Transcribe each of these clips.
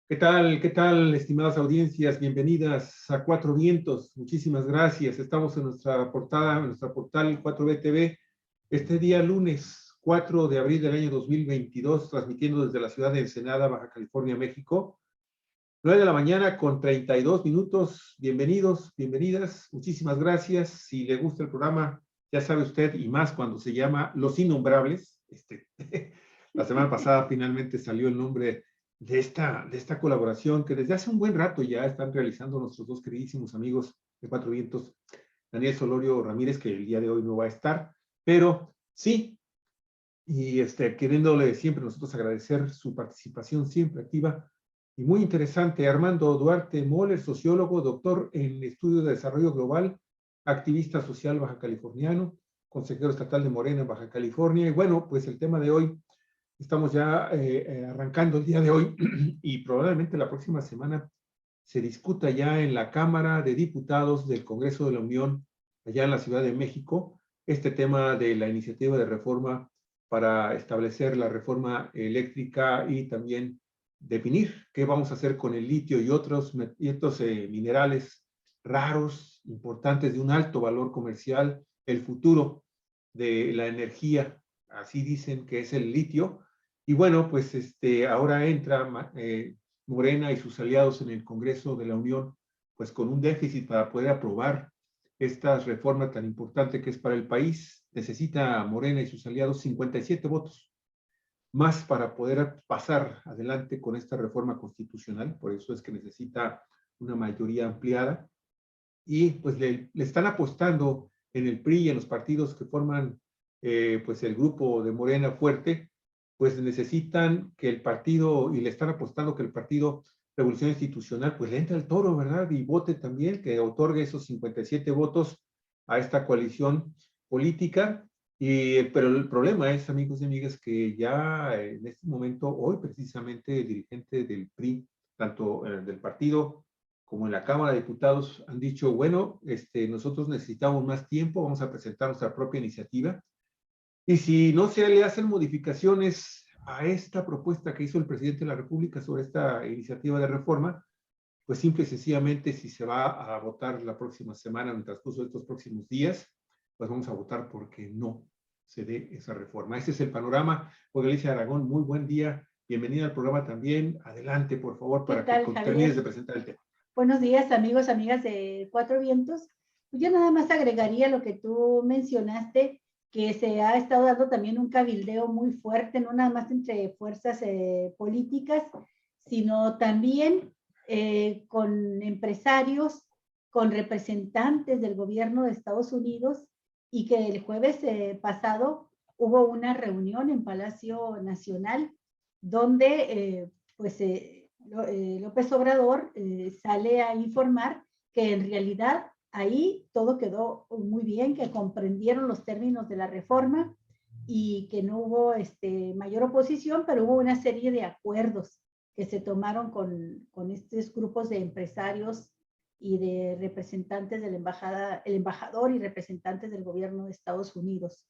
Qué tal, estimadas audiencias? Bienvenidas a Cuatro Vientos. Muchísimas gracias. Estamos en nuestra portada, en nuestra portal 4B TV, este día lunes 4 de abril del año 2022, transmitiendo desde la ciudad de Ensenada, Baja California, México. 9 de la mañana con 32 minutos. Bienvenidos, bienvenidas. Muchísimas gracias. Si le gusta el programa, ya sabe usted, y más cuando se llama Los Innombrables. La semana pasada finalmente salió el nombre de esta colaboración que desde hace un buen rato ya están realizando nuestros dos queridísimos amigos de Cuatro Vientos, Daniel Solorio Ramírez, que el día de hoy no va a estar, pero sí, y queriéndole siempre nosotros agradecer su participación siempre activa y muy interesante. Armando Duarte Moller, sociólogo, doctor en estudios de desarrollo global, activista social baja californiano, consejero estatal de Morena en Baja California. Y bueno, pues el tema de hoy, estamos ya arrancando el día de hoy y probablemente la próxima semana se discuta ya en la Cámara de Diputados del Congreso de la Unión, allá en la Ciudad de México, este tema de la iniciativa de reforma para establecer la reforma eléctrica y también definir qué vamos a hacer con el litio y otros minerales raros, importantes, de un alto valor comercial, el futuro de la energía, así dicen que es el litio. Y bueno, pues ahora entra Morena y sus aliados en el Congreso de la Unión, pues con un déficit para poder aprobar esta reforma tan importante que es para el país. Necesita Morena y sus aliados 57 votos más para poder pasar adelante con esta reforma constitucional. Por eso es que necesita una mayoría ampliada. Y pues le están apostando en el PRI y en los partidos que forman pues el grupo de Morena fuerte, pues necesitan que el partido, y le están apostando que el partido Revolución Institucional pues le entre al toro, ¿verdad? Y vote también, que otorgue esos 57 votos a esta coalición política. Pero el problema es, amigos y amigas, que ya en este momento, hoy precisamente, el dirigente del PRI, tanto del partido como en la Cámara de Diputados, han dicho, bueno, nosotros necesitamos más tiempo, vamos a presentar nuestra propia iniciativa. Y si no se le hacen modificaciones a esta propuesta que hizo el presidente de la República sobre esta iniciativa de reforma, pues simple y sencillamente, si se va a votar la próxima semana, en el transcurso de estos próximos días, pues vamos a votar porque no se dé esa reforma. Ese es el panorama. Alicia Aragón, muy buen día. Bienvenida al programa también. Adelante, por favor, para que termines de presentar el tema. Buenos días, amigos, amigas de Cuatro Vientos. Yo nada más agregaría lo que tú mencionaste, que se ha estado dando también un cabildeo muy fuerte, no nada más entre fuerzas políticas, sino también con empresarios, con representantes del gobierno de Estados Unidos, y que el jueves pasado hubo una reunión en Palacio Nacional donde López Obrador sale a informar que en realidad ahí todo quedó muy bien, que comprendieron los términos de la reforma y que no hubo mayor oposición, pero hubo una serie de acuerdos que se tomaron con estos grupos de empresarios y de representantes de la embajada, el embajador y representantes del gobierno de Estados Unidos.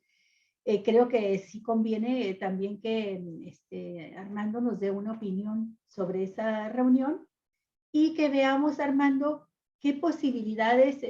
Creo que sí conviene también que Armando nos dé una opinión sobre esa reunión y que veamos, Armando, qué posibilidades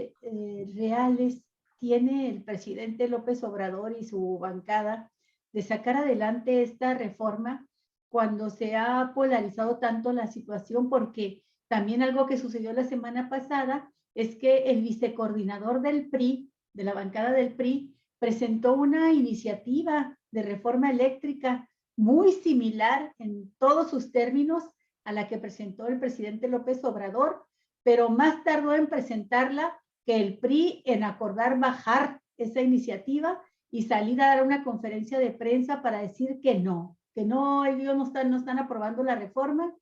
reales tiene el presidente López Obrador y su bancada de sacar adelante esta reforma cuando se ha polarizado tanto la situación, porque también algo que sucedió la semana pasada es que el vicecoordinador del PRI, de la bancada del PRI, presentó una iniciativa de reforma eléctrica muy similar en todos sus términos a la que presentó el presidente López Obrador, pero más tardó en presentarla que el PRI en acordar bajar esa iniciativa y salir a dar una conferencia de prensa para decir que no, ellos no están aprobando la reforma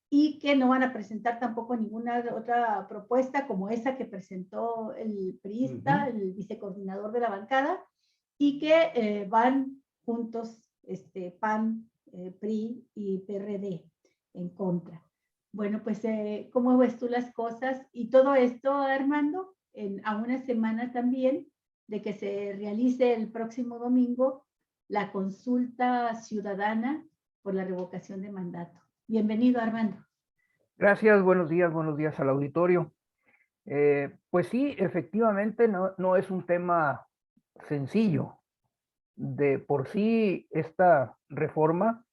y que no van a presentar tampoco ninguna otra propuesta como esa que presentó el priista, el vicecoordinador de la bancada, y que van juntos PAN, PRI y PRD en contra. Bueno, pues, ¿cómo ves tú las cosas? Y todo esto, Armando, a una semana también de que se realice el próximo domingo la consulta ciudadana por la revocación de mandato. Bienvenido, Armando. Gracias, buenos días al auditorio. Pues sí, efectivamente no es un tema sencillo. De por sí, esta reforma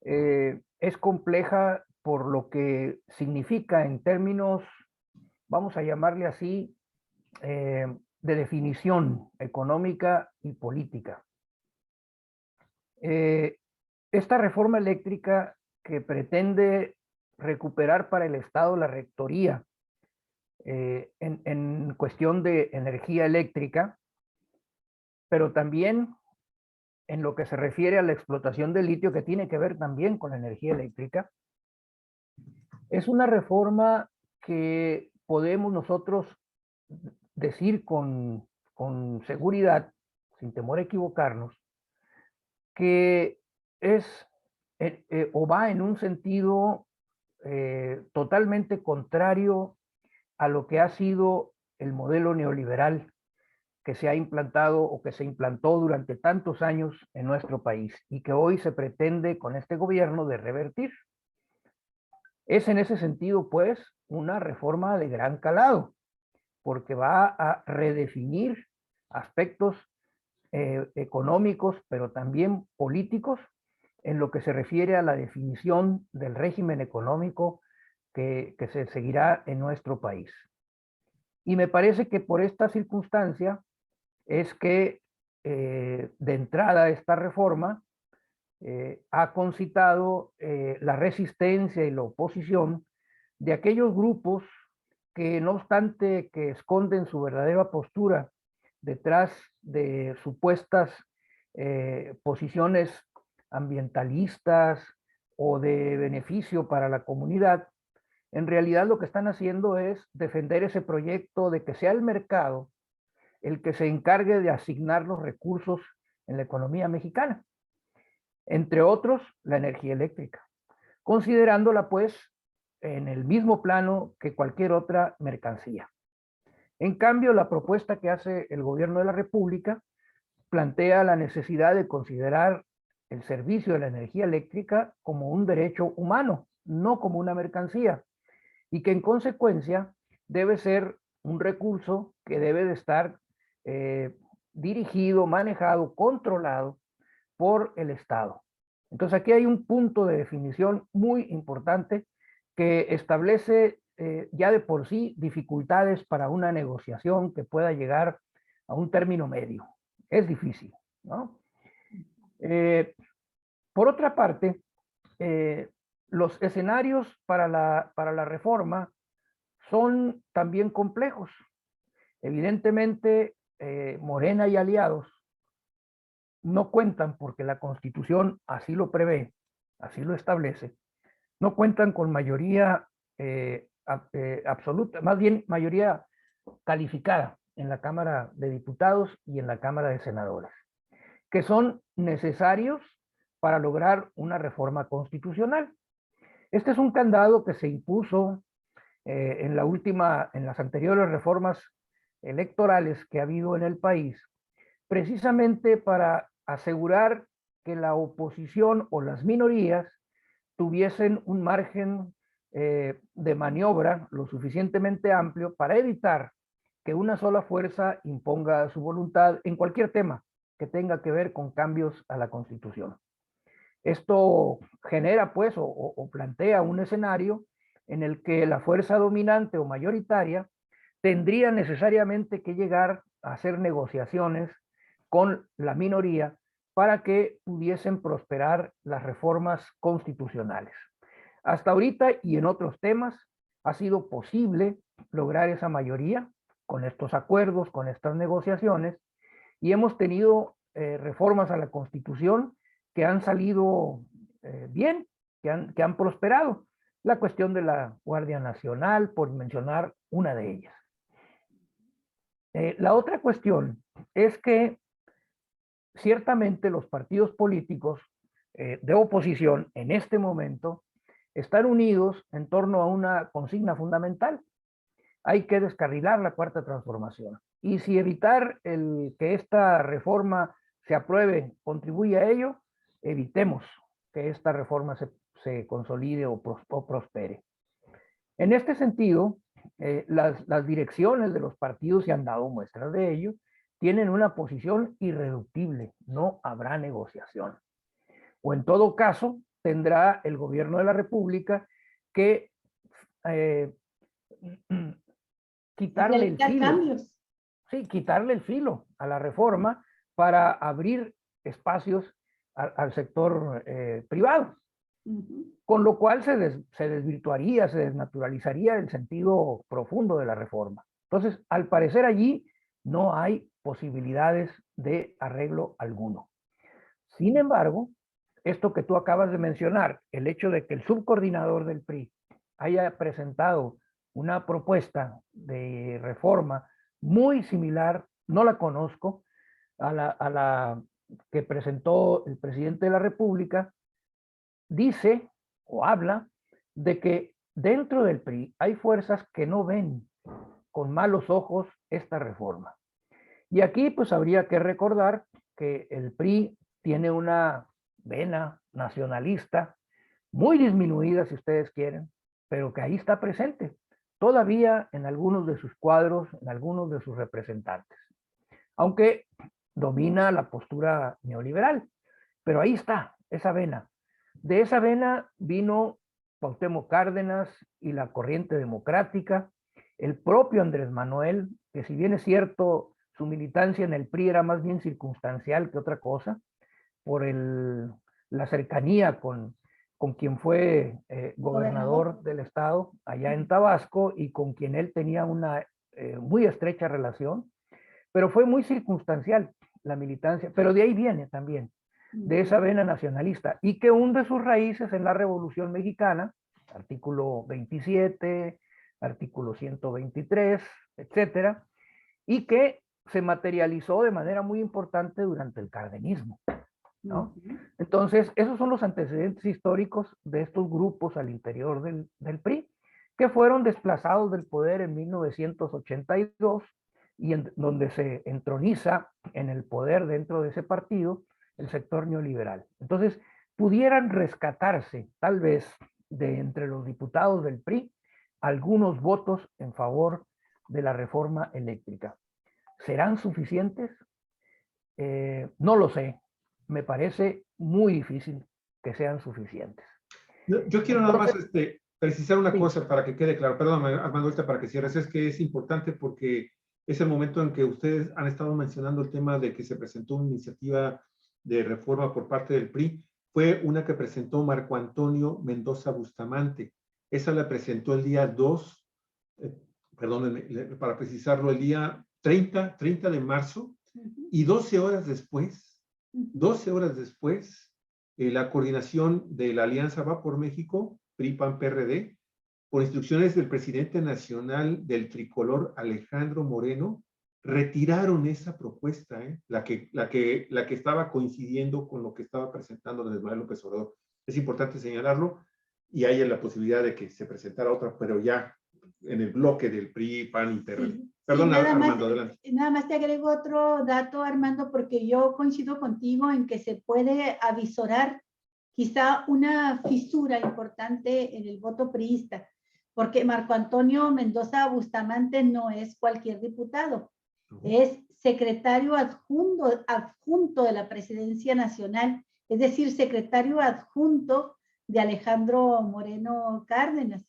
es compleja por lo que significa en términos, vamos a llamarle así, de definición económica y política. Esta reforma eléctrica que pretende recuperar para el Estado la rectoría en cuestión de energía eléctrica, pero también en lo que se refiere a la explotación del litio, que tiene que ver también con la energía eléctrica, es una reforma que podemos nosotros decir con seguridad, sin temor a equivocarnos, que es o va en un sentido totalmente contrario a lo que ha sido el modelo neoliberal que se ha implantado o que se implantó durante tantos años en nuestro país y que hoy se pretende con este gobierno de revertir. Es en ese sentido, pues, una reforma de gran calado, porque va a redefinir aspectos económicos, pero también políticos, en lo que se refiere a la definición del régimen económico que se seguirá en nuestro país. Y me parece que por esta circunstancia es que de entrada esta reforma ha concitado la resistencia y la oposición de aquellos grupos que no obstante que esconden su verdadera postura detrás de supuestas posiciones ambientalistas o de beneficio para la comunidad, en realidad lo que están haciendo es defender ese proyecto de que sea el mercado el que se encargue de asignar los recursos en la economía mexicana, entre otros la energía eléctrica, considerándola pues en el mismo plano que cualquier otra mercancía. En cambio, la propuesta que hace el gobierno de la República plantea la necesidad de considerar el servicio de la energía eléctrica como un derecho humano, no como una mercancía, y que en consecuencia debe ser un recurso que debe de estar dirigido, manejado, controlado por el Estado. Entonces aquí hay un punto de definición muy importante que establece ya de por sí dificultades para una negociación que pueda llegar a un término medio. Es difícil, ¿no? Por otra parte, los escenarios para la reforma son también complejos. Evidentemente, Morena y aliados no cuentan, porque la Constitución así lo prevé, así lo establece, no cuentan con mayoría absoluta, más bien mayoría calificada en la Cámara de Diputados y en la Cámara de Senadores, que son necesarios para lograr una reforma constitucional. Este es un candado que se impuso en las anteriores reformas electorales que ha habido en el país, precisamente para asegurar que la oposición o las minorías tuviesen un margen de maniobra lo suficientemente amplio para evitar que una sola fuerza imponga su voluntad en cualquier tema que tenga que ver con cambios a la Constitución. Esto genera, pues, o plantea un escenario en el que la fuerza dominante o mayoritaria tendría necesariamente que llegar a hacer negociaciones con la minoría para que pudiesen prosperar las reformas constitucionales. Hasta ahorita y en otros temas ha sido posible lograr esa mayoría con estos acuerdos, con estas negociaciones, y hemos tenido reformas a la Constitución que han salido bien, que han prosperado. La cuestión de la Guardia Nacional, por mencionar una de ellas. La otra cuestión es que ciertamente los partidos políticos de oposición en este momento están unidos en torno a una consigna fundamental. Hay que descarrilar la cuarta transformación. Y si evitar que esta reforma se apruebe contribuye a ello, evitemos que esta reforma se consolide o prospere. En este sentido, las direcciones de los partidos, y han dado muestras de ello, tienen una posición irreductible, no habrá negociación. O en todo caso, tendrá el gobierno de la República que quitarle el filo. Cambios. Sí, quitarle el filo a la reforma para abrir espacios al sector privado. Con lo cual se desvirtuaría, se desnaturalizaría el sentido profundo de la reforma. Entonces, al parecer allí no hay posibilidades de arreglo alguno. Sin embargo, esto que tú acabas de mencionar, el hecho de que el subcoordinador del PRI haya presentado una propuesta de reforma muy similar, no la conozco, a la que presentó el presidente de la República, dice o habla de que dentro del PRI hay fuerzas que no ven con malos ojos esta reforma. Y aquí pues habría que recordar que el PRI tiene una vena nacionalista muy disminuida, si ustedes quieren, pero que ahí está presente todavía en algunos de sus cuadros, en algunos de sus representantes, aunque domina la postura neoliberal, pero ahí está esa vena. De esa vena vino Cuauhtémoc Cárdenas y la corriente democrática, el propio Andrés Manuel, que si bien es cierto, su militancia en el PRI era más bien circunstancial que otra cosa, por la cercanía con quien fue gobernador del estado allá en Tabasco y con quien él tenía una muy estrecha relación, pero fue muy circunstancial la militancia, pero de ahí viene también, de esa vena nacionalista, y que hunde sus raíces en la Revolución Mexicana, artículo 27, artículo 123, etcétera, y que se materializó de manera muy importante durante el cardenismo, ¿no? Entonces, esos son los antecedentes históricos de estos grupos al interior del PRI, que fueron desplazados del poder en 1982 y donde se entroniza en el poder dentro de ese partido el sector neoliberal. Entonces, pudieran rescatarse, tal vez, de entre los diputados del PRI, algunos votos en favor de la reforma eléctrica. ¿Serán suficientes? No lo sé. Me parece muy difícil que sean suficientes. Yo quiero nada más precisar una sí. cosa para que quede claro. Perdón, Armando, para que cierres. Es que es importante porque es el momento en que ustedes han estado mencionando el tema de que se presentó una iniciativa de reforma por parte del PRI. Fue una que presentó Marco Antonio Mendoza Bustamante. Esa la presentó el día 2, perdón, para precisarlo, el día 30 de marzo, y 12 horas después, la coordinación de la Alianza Va por México, PRI-PAN-PRD, por instrucciones del presidente nacional del tricolor, Alejandro Moreno, retiraron esa propuesta, la que estaba coincidiendo con lo que estaba presentando Andrés Manuel López Obrador. Es importante señalarlo, y hay la posibilidad de que se presentara otra, pero ya en el bloque del PRI, PAN y PRD. Sí. Perdón, sí, Armando, adelante. Nada más te agrego otro dato, Armando, porque yo coincido contigo en que se puede avisorar quizá una fisura importante en el voto priista, porque Marco Antonio Mendoza Bustamante no es cualquier diputado, es secretario adjunto de la Presidencia Nacional, es decir, secretario adjunto de Alejandro Moreno Cárdenas,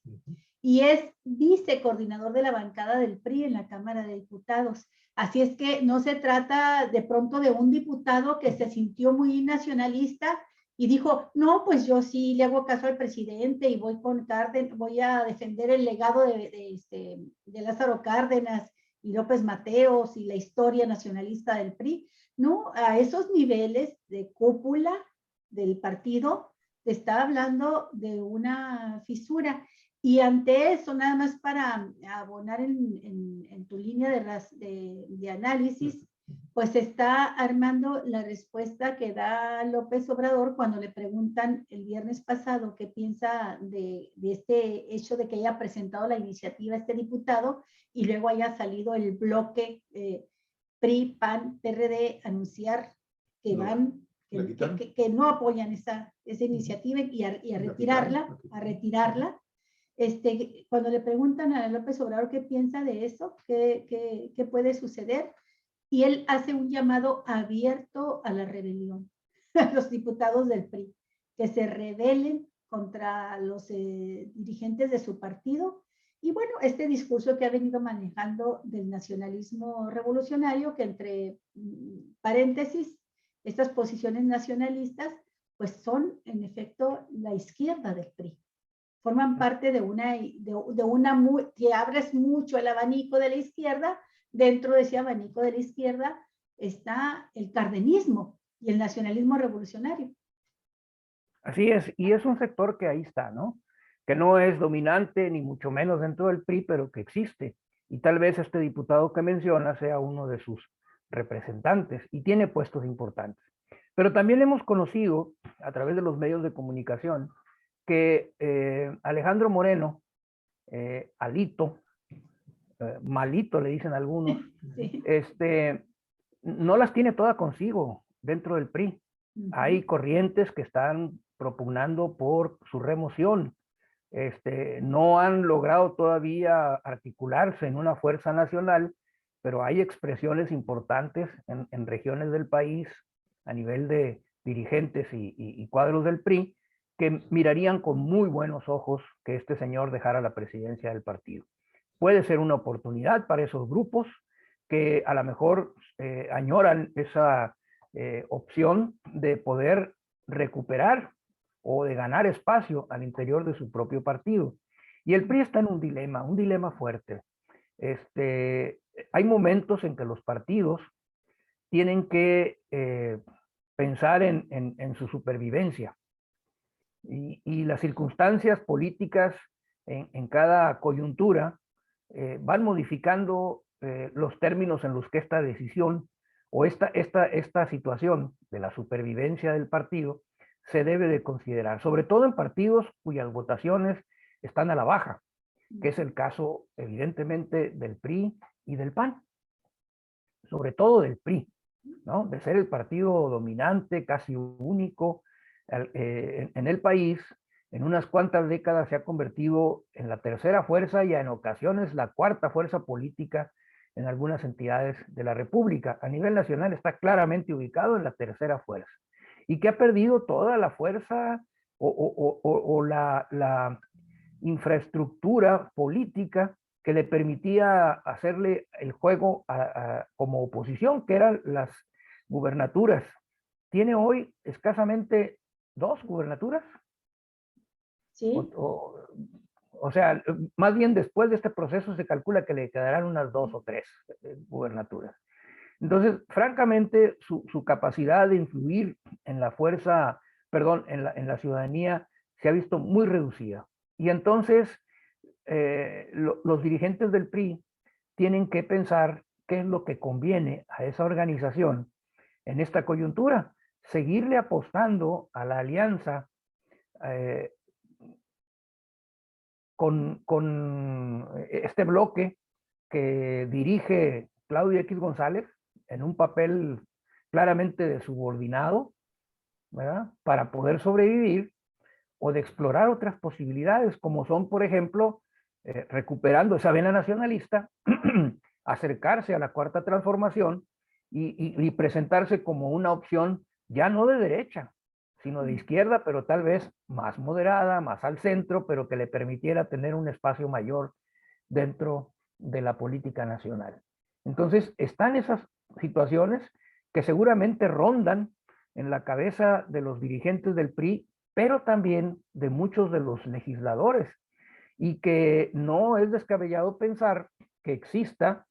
y es vicecoordinador de la bancada del PRI en la Cámara de Diputados. Así es que no se trata de pronto de un diputado que se sintió muy nacionalista y dijo, no, pues yo sí le hago caso al presidente y voy con Cárdenas, voy a defender el legado de Lázaro Cárdenas y López Mateos y la historia nacionalista del PRI. No, a esos niveles de cúpula del partido se está hablando de una fisura. Y ante eso, nada más para abonar en tu línea de análisis, pues se está armando la respuesta que da López Obrador cuando le preguntan el viernes pasado qué piensa de este hecho de que haya presentado la iniciativa este diputado y luego haya salido el bloque PRI, PAN, PRD anunciar que van, que no apoyan esa iniciativa y a retirarla. cuando le preguntan a López Obrador qué piensa de eso, qué puede suceder, y él hace un llamado abierto a la rebelión, a los diputados del PRI, que se rebelen contra los dirigentes de su partido. Y bueno, este discurso que ha venido manejando del nacionalismo revolucionario, que entre paréntesis, estas posiciones nacionalistas, pues son en efecto la izquierda del PRI. Forman parte de una que abres mucho el abanico de la izquierda. Dentro de ese abanico de la izquierda está el cardenismo y el nacionalismo revolucionario. Así es, y es un sector que ahí está, ¿no? Que no es dominante, ni mucho menos dentro del PRI, pero que existe. Y tal vez este diputado que menciona sea uno de sus representantes y tiene puestos importantes. Pero también hemos conocido a través de los medios de comunicación que Alejandro Moreno, Alito, Malito le dicen algunos, sí. No las tiene todas consigo dentro del PRI. Hay corrientes que están propugnando por su remoción. No han logrado todavía articularse en una fuerza nacional, pero hay expresiones importantes en regiones del país a nivel de dirigentes y cuadros del PRI que mirarían con muy buenos ojos que este señor dejara la presidencia del partido. Puede ser una oportunidad para esos grupos que a lo mejor añoran esa opción de poder recuperar o de ganar espacio al interior de su propio partido. Y el PRI está en un dilema fuerte. Hay momentos en que los partidos tienen que pensar en su supervivencia. Y las circunstancias políticas en cada coyuntura van modificando los términos en los que esta decisión o esta situación de la supervivencia del partido se debe de considerar, sobre todo en partidos cuyas votaciones están a la baja, que es el caso evidentemente del PRI y del PAN, sobre todo del PRI, ¿no? De ser el partido dominante, casi único en el país. En unas cuantas décadas se ha convertido en la tercera fuerza y en ocasiones la cuarta fuerza política en algunas entidades de la República. A nivel nacional está claramente ubicado en la tercera fuerza y que ha perdido toda la fuerza o la infraestructura política que le permitía hacerle el juego como oposición, que eran las gubernaturas. Tiene hoy escasamente 2 gubernaturas. Sí. O sea, más bien después de este proceso se calcula que le quedarán unas 2 o 3 gubernaturas. Entonces, francamente, su capacidad de influir en la fuerza, perdón, en la ciudadanía se ha visto muy reducida. Y entonces, los dirigentes del PRI tienen que pensar qué es lo que conviene a esa organización en esta coyuntura. Seguirle apostando a la alianza con este bloque que dirige Claudio X González en un papel claramente de subordinado, ¿verdad? Para poder sobrevivir, o de explorar otras posibilidades, como son, por ejemplo, recuperando esa vena nacionalista, acercarse a la Cuarta Transformación y presentarse como una opción ya no de derecha, sino de izquierda, pero tal vez más moderada, más al centro, pero que le permitiera tener un espacio mayor dentro de la política nacional. Entonces, están esas situaciones que seguramente rondan en la cabeza de los dirigentes del PRI, pero también de muchos de los legisladores, y que no es descabellado pensar que exista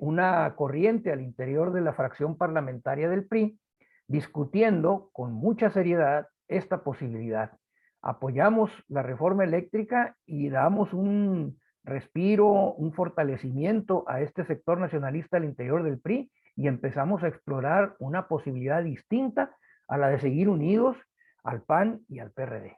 una corriente al interior de la fracción parlamentaria del PRI discutiendo con mucha seriedad esta posibilidad. Apoyamos la reforma eléctrica y damos un respiro, un fortalecimiento a este sector nacionalista al interior del PRI y empezamos a explorar una posibilidad distinta a la de seguir unidos al PAN y al PRD.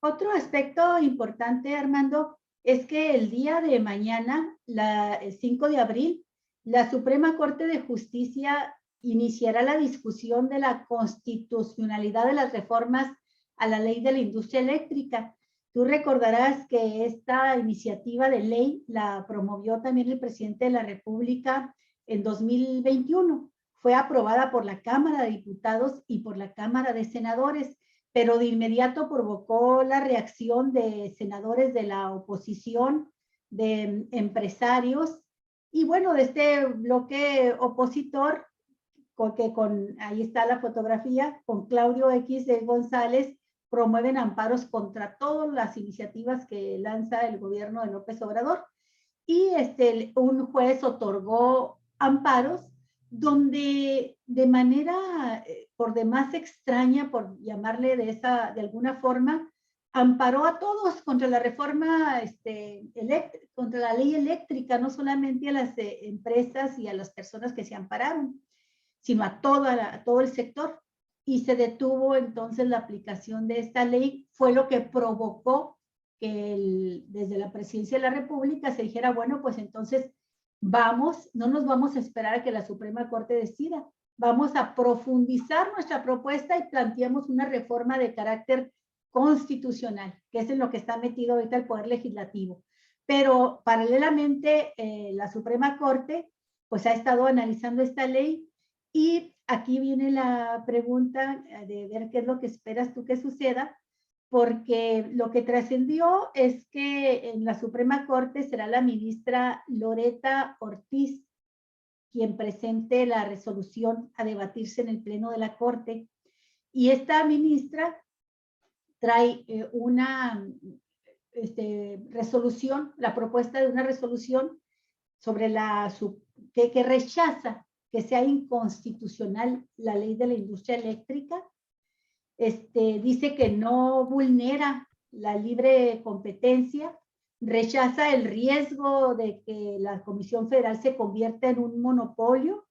Otro aspecto importante, Armando, es que el día de mañana, el 5 de abril, la Suprema Corte de Justicia iniciará la discusión de la constitucionalidad de las reformas a la ley de la industria eléctrica. Tú recordarás que esta iniciativa de ley la promovió también el presidente de la República en 2021. Fue aprobada por la Cámara de Diputados y por la Cámara de Senadores, pero de inmediato provocó la reacción de senadores de la oposición, de empresarios, y bueno, de este bloque opositor, ahí está la fotografía, con Claudio X de González, promueven amparos contra todas las iniciativas que lanza el gobierno de López Obrador. Y un juez otorgó amparos donde de manera por demás extraña, por llamarle de alguna forma, amparó a todos contra la reforma, contra la ley eléctrica, no solamente a las empresas y a las personas que se ampararon, sino a todo el sector. Y se detuvo entonces la aplicación de esta ley, fue lo que provocó que desde la Presidencia de la República se dijera, bueno, pues entonces no nos vamos a esperar a que la Suprema Corte decida, vamos a profundizar nuestra propuesta y planteamos una reforma de carácter constitucional, que es en lo que está metido ahorita el Poder Legislativo. Pero paralelamente la Suprema Corte pues ha estado analizando esta ley, y aquí viene la pregunta de ver qué es lo que esperas tú que suceda, porque lo que trascendió es que en la Suprema Corte será la ministra Loretta Ortiz quien presente la resolución a debatirse en el Pleno de la Corte. Y esta ministra trae una resolución, la propuesta de una resolución sobre que rechaza que sea inconstitucional la ley de la industria eléctrica. Dice que no vulnera la libre competencia, rechaza el riesgo de que la Comisión Federal se convierta en un monopolio.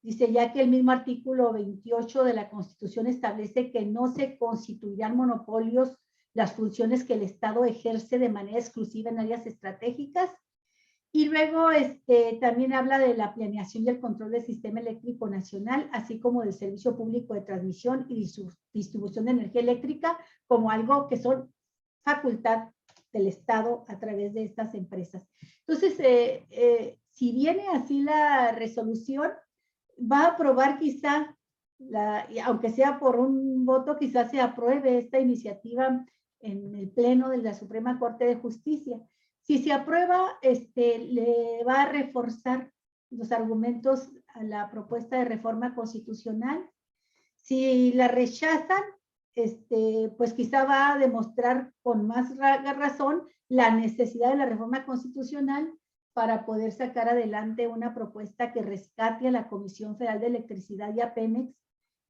Dice ya que el mismo artículo 28 de la Constitución establece que no se constituirán monopolios las funciones que el Estado ejerce de manera exclusiva en áreas estratégicas. Y luego también habla de la planeación y el control del sistema eléctrico nacional, así como del servicio público de transmisión y distribución de energía eléctrica, como algo que son facultad del Estado a través de estas empresas. Entonces, si viene así la resolución, va a aprobar quizá, aunque sea por un voto, quizás se apruebe esta iniciativa en el Pleno de la Suprema Corte de Justicia. Si se aprueba, le va a reforzar los argumentos a la propuesta de reforma constitucional. Si la rechazan, pues quizá va a demostrar con más razón la necesidad de la reforma constitucional para poder sacar adelante una propuesta que rescate a la Comisión Federal de Electricidad y a Pemex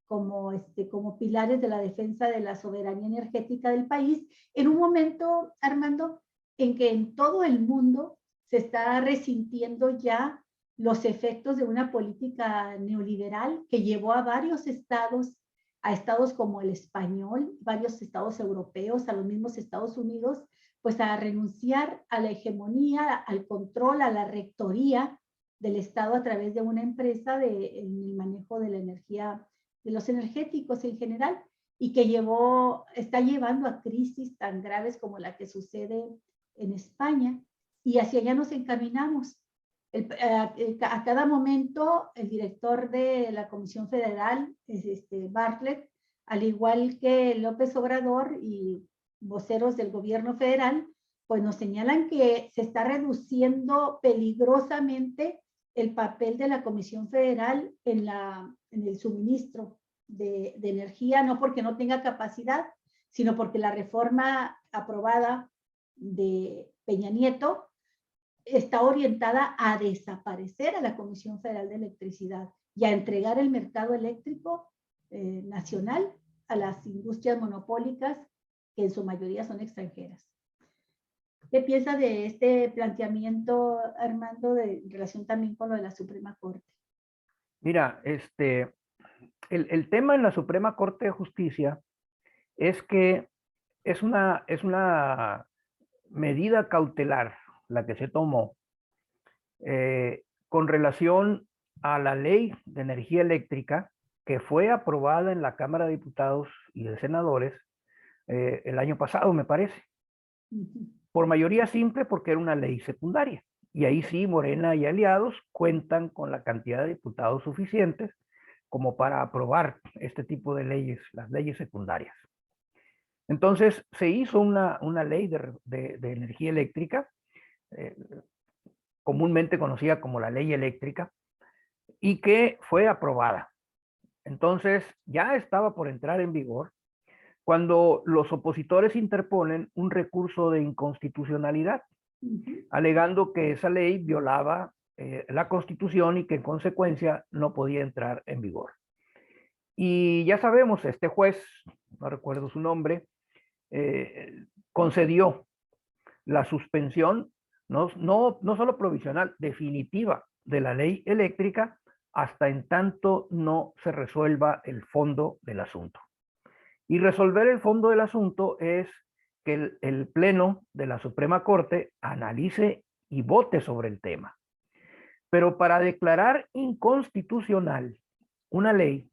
como pilares de la defensa de la soberanía energética del país, en un momento, Armando, en que en todo el mundo se está resintiendo ya los efectos de una política neoliberal que llevó a varios estados, a estados como el español, varios estados europeos, a los mismos Estados Unidos, pues a renunciar a la hegemonía, al control, a la rectoría del Estado a través de una empresa en el manejo de la energía, de los energéticos en general, y que está llevando a crisis tan graves como la que sucede en España, y hacia allá nos encaminamos. A cada momento, el director de la Comisión Federal, Bartlett, al igual que López Obrador y voceros del gobierno federal, pues nos señalan que se está reduciendo peligrosamente el papel de la Comisión Federal en el suministro de energía, no porque no tenga capacidad, sino porque la reforma aprobada de Peña Nieto está orientada a desaparecer a la Comisión Federal de Electricidad y a entregar el mercado eléctrico nacional a las industrias monopólicas, que en su mayoría son extranjeras. ¿Qué piensas de este planteamiento, Armando, en relación también con lo de la Suprema Corte? Mira, el tema en la Suprema Corte de Justicia es que es una medida cautelar la que se tomó con relación a la ley de energía eléctrica que fue aprobada en la Cámara de Diputados y de Senadores el año pasado, me parece. Por mayoría simple porque era una ley secundaria. Y ahí sí, Morena y aliados cuentan con la cantidad de diputados suficientes como para aprobar este tipo de leyes, las leyes secundarias. Entonces se hizo una ley de energía eléctrica, comúnmente conocida como la ley eléctrica, y que fue aprobada. Entonces ya estaba por entrar en vigor cuando los opositores interponen un recurso de inconstitucionalidad, alegando que esa ley violaba la Constitución y que en consecuencia no podía entrar en vigor. Y ya sabemos, este juez, no recuerdo su nombre, concedió la suspensión, no solo provisional, definitiva de la ley eléctrica hasta en tanto no se resuelva el fondo del asunto. Y resolver el fondo del asunto es que el Pleno de la Suprema Corte analice y vote sobre el tema. Pero para declarar inconstitucional una ley,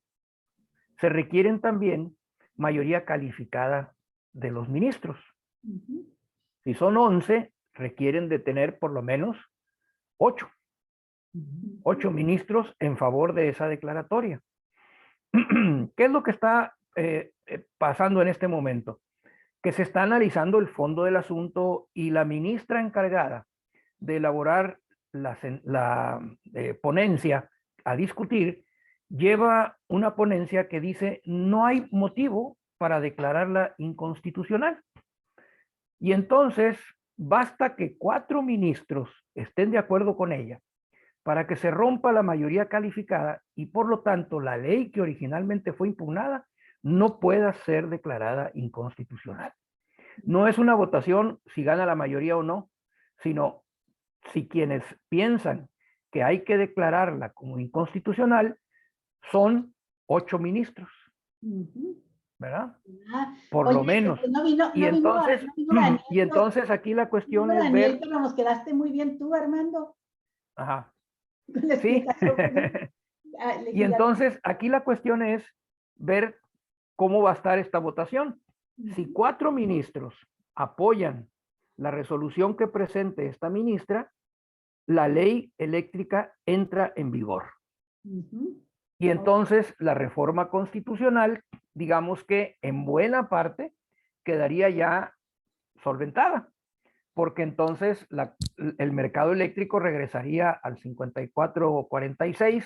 se requieren también mayoría calificada de los ministros. Si son 11, requieren de tener por lo menos 8 ministros en favor de esa declaratoria. ¿Qué es lo que está pasando en este momento? Que se está analizando el fondo del asunto y la ministra encargada de elaborar la ponencia a discutir lleva una ponencia que dice no hay motivo para declararla inconstitucional. Y entonces basta que 4 ministros estén de acuerdo con ella para que se rompa la mayoría calificada y por lo tanto la ley que originalmente fue impugnada no pueda ser declarada inconstitucional. No es una votación si gana la mayoría o no, sino si quienes piensan que hay que declararla como inconstitucional son 8 ministros, ¿verdad? Por Oye, lo menos. no vino, y entonces aquí la cuestión es Daniel, ver... pero nos quedaste muy bien tú, Armando. Ajá. La Sí. Y entonces aquí la cuestión es ver cómo va a estar esta votación. Si 4 ministros apoyan la resolución que presente esta ministra, la ley eléctrica entra en vigor. Y entonces la reforma constitucional, digamos que en buena parte quedaría ya solventada, porque entonces el mercado eléctrico regresaría al 54-46,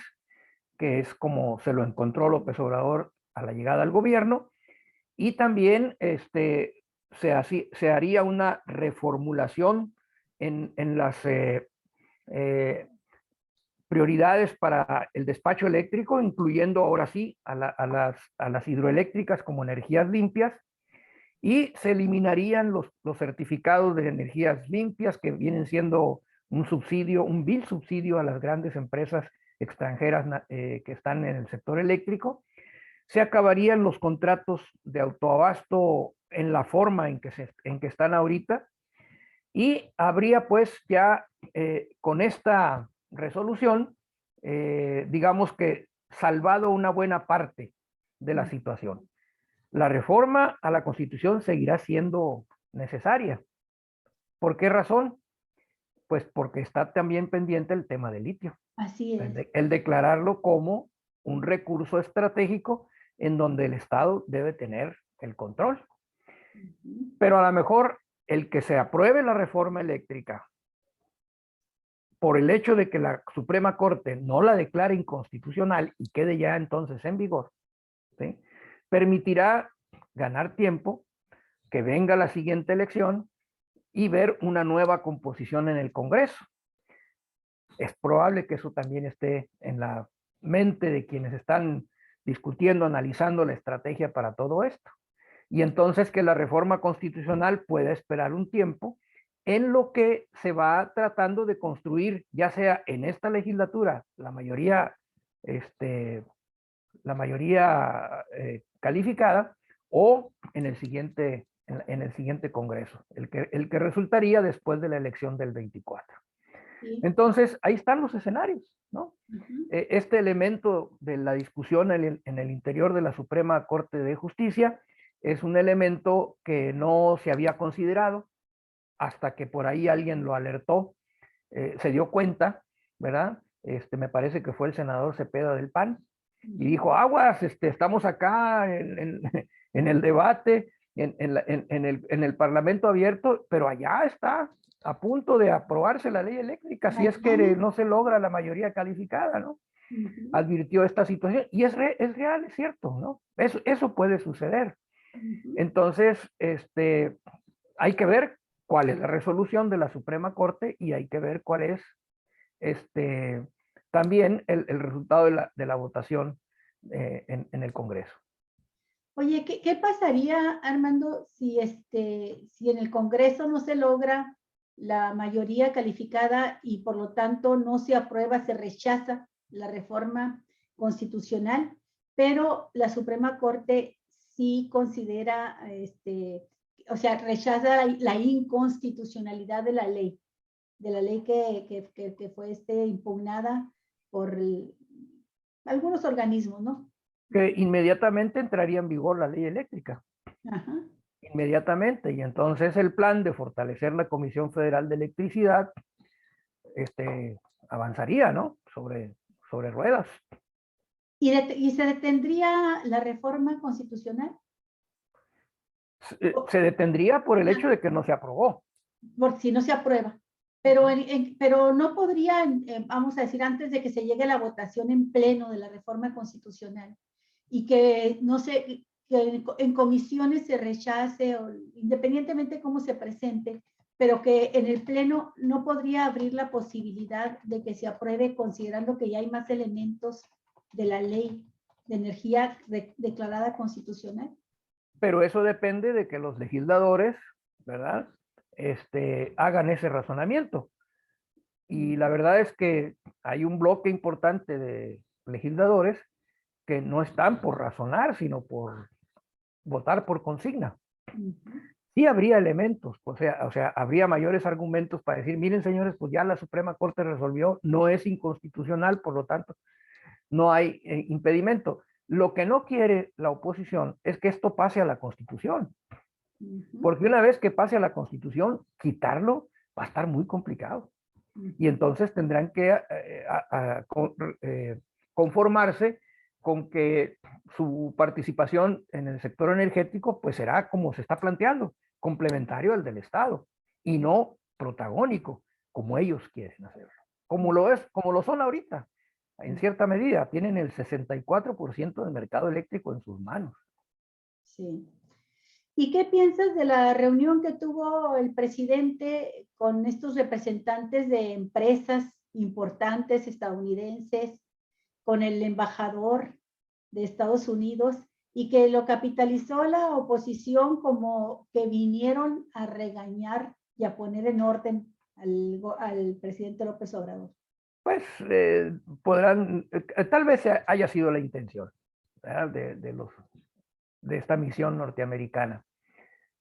que es como se lo encontró López Obrador a la llegada al gobierno, y también se haría una reformulación en las prioridades para el despacho eléctrico, incluyendo ahora sí a las hidroeléctricas como energías limpias, y se eliminarían los certificados de energías limpias que vienen siendo un subsidio, un vil subsidio a las grandes empresas extranjeras que están en el sector eléctrico. Se acabarían los contratos de autoabasto en la forma en que están ahorita, y habría pues ya con esta resolución, digamos que salvado una buena parte de la situación. La reforma a la Constitución seguirá siendo necesaria. ¿Por qué razón? Pues porque está también pendiente el tema del litio. Así es. El declararlo como un recurso estratégico en donde el Estado debe tener el control. Pero a lo mejor el que se apruebe la reforma eléctrica por el hecho de que la Suprema Corte no la declare inconstitucional y quede ya entonces en vigor, ¿sí?, permitirá ganar tiempo, que venga la siguiente elección y ver una nueva composición en el Congreso. Es probable que eso también esté en la mente de quienes están discutiendo, analizando la estrategia para todo esto. Y entonces que la reforma constitucional pueda esperar un tiempo en lo que se va tratando de construir, ya sea en esta legislatura, la mayoría calificada, o en el siguiente Congreso, el que resultaría después de la elección del 24. Sí. Entonces, ahí están los escenarios, ¿no? Este elemento de la discusión en el interior de la Suprema Corte de Justicia es un elemento que no se había considerado, hasta que por ahí alguien lo alertó, se dio cuenta, ¿verdad? Me parece que fue el senador Cepeda del PAN, y dijo, aguas, estamos acá en el debate, en el Parlamento abierto, pero allá está a punto de aprobarse la ley eléctrica, si es que no se logra la mayoría calificada, ¿no? Advirtió esta situación, y es real, es cierto, ¿no? Eso puede suceder. Entonces, hay que ver cuál es la resolución de la Suprema Corte y hay que ver cuál es también el resultado de la votación en el Congreso. Oye, ¿qué pasaría, Armando, si en el Congreso no se logra la mayoría calificada y por lo tanto no se aprueba, se rechaza la reforma constitucional, pero la Suprema Corte sí considera, o sea, rechaza la inconstitucionalidad de la ley que fue impugnada por algunos organismos, ¿no? Que inmediatamente entraría en vigor la ley eléctrica. Ajá. Inmediatamente. Y entonces el plan de fortalecer la Comisión Federal de Electricidad avanzaría, ¿no? Sobre ruedas. ¿Y se detendría la reforma constitucional? Se detendría por el hecho de que no se aprobó. Por si no se aprueba. Pero no podría, vamos a decir, antes de que se llegue la votación en pleno de la reforma constitucional y que, no sé, que en comisiones se rechace, o independientemente de cómo se presente, pero que en el pleno no podría abrir la posibilidad de que se apruebe considerando que ya hay más elementos de la ley de energía declarada constitucional. Pero eso depende de que los legisladores, ¿verdad? Hagan ese razonamiento. Y la verdad es que hay un bloque importante de legisladores que no están por razonar, sino por votar por consigna. Sí habría elementos, o sea, habría mayores argumentos para decir, miren señores, pues ya la Suprema Corte resolvió, no es inconstitucional, por lo tanto, no hay impedimento. Lo que no quiere la oposición es que esto pase a la Constitución. Porque una vez que pase a la Constitución, quitarlo va a estar muy complicado. Y entonces tendrán que conformarse con que su participación en el sector energético pues será como se está planteando, complementario al del Estado y no protagónico, como ellos quieren hacerlo. Como lo son ahorita. En cierta medida, tienen el 64% del mercado eléctrico en sus manos. Sí. ¿Y qué piensas de la reunión que tuvo el presidente con estos representantes de empresas importantes estadounidenses, con el embajador de Estados Unidos, y que lo capitalizó la oposición como que vinieron a regañar y a poner en orden al presidente López Obrador? Pues tal vez haya sido la intención de esta misión norteamericana,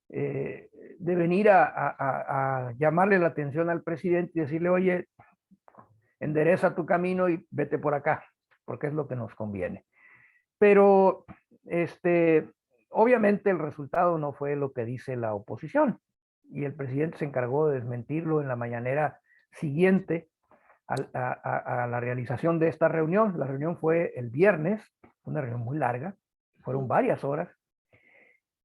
de venir a llamarle la atención al presidente y decirle, oye, endereza tu camino y vete por acá, porque es lo que nos conviene. Pero obviamente el resultado no fue lo que dice la oposición, y el presidente se encargó de desmentirlo en la mañanera siguiente a la realización de esta reunión. La reunión fue el viernes, una reunión muy larga, fueron varias horas,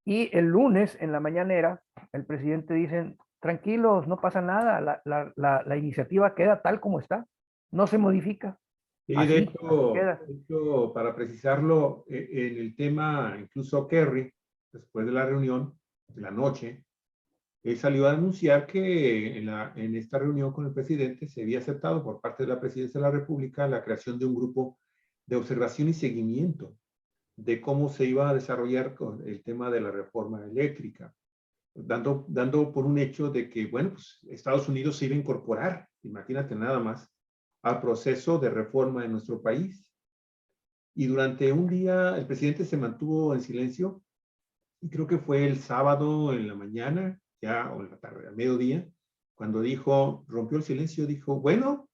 y el lunes en la mañanera el presidente dice, tranquilos, no pasa nada, la iniciativa queda tal como está, no se modifica. Y de hecho, para precisarlo, en el tema, incluso Kerry, después de la reunión, de la noche, él salió a anunciar que en esta reunión con el presidente se había aceptado por parte de la Presidencia de la República la creación de un grupo de observación y seguimiento de cómo se iba a desarrollar con el tema de la reforma eléctrica, dando por un hecho de que, bueno, pues Estados Unidos se iba a incorporar, imagínate nada más, al proceso de reforma en nuestro país. Y durante un día el presidente se mantuvo en silencio, y creo que fue el sábado en la mañana, ya, o en la tarde, al mediodía, cuando rompió el silencio, dijo, bueno,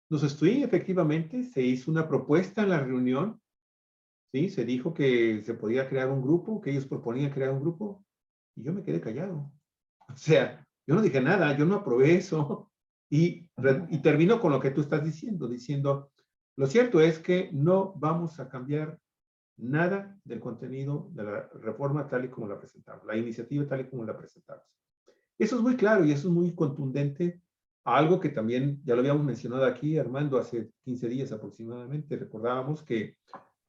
nos estoy, efectivamente, se hizo una propuesta en la reunión, ¿sí? Se dijo que se podía crear un grupo, que ellos proponían crear un grupo, y yo me quedé callado. O sea, Yo no dije nada, yo no aprobé eso. Y termino con lo que tú estás diciendo, lo cierto es que no vamos a cambiar nada del contenido de la reforma tal y como la presentamos, la iniciativa tal y como la presentamos. Eso es muy claro y eso es muy contundente a algo que también ya lo habíamos mencionado aquí, Armando, hace 15 días aproximadamente. Recordábamos que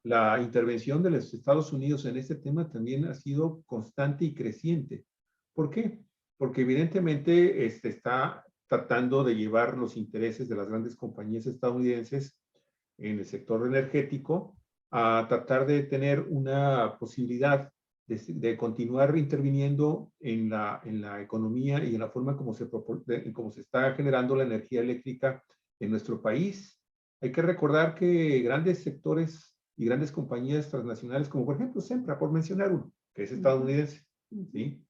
la intervención de los Estados Unidos en este tema también ha sido constante y creciente. ¿Por qué? Porque evidentemente está tratando de llevar los intereses de las grandes compañías estadounidenses en el sector energético a tratar de tener una posibilidad de continuar interviniendo en la economía y en la forma como como se está generando la energía eléctrica en nuestro país. Hay que recordar que grandes sectores y grandes compañías transnacionales, como por ejemplo Sempra, por mencionar uno, que es estadounidense, ¿sí?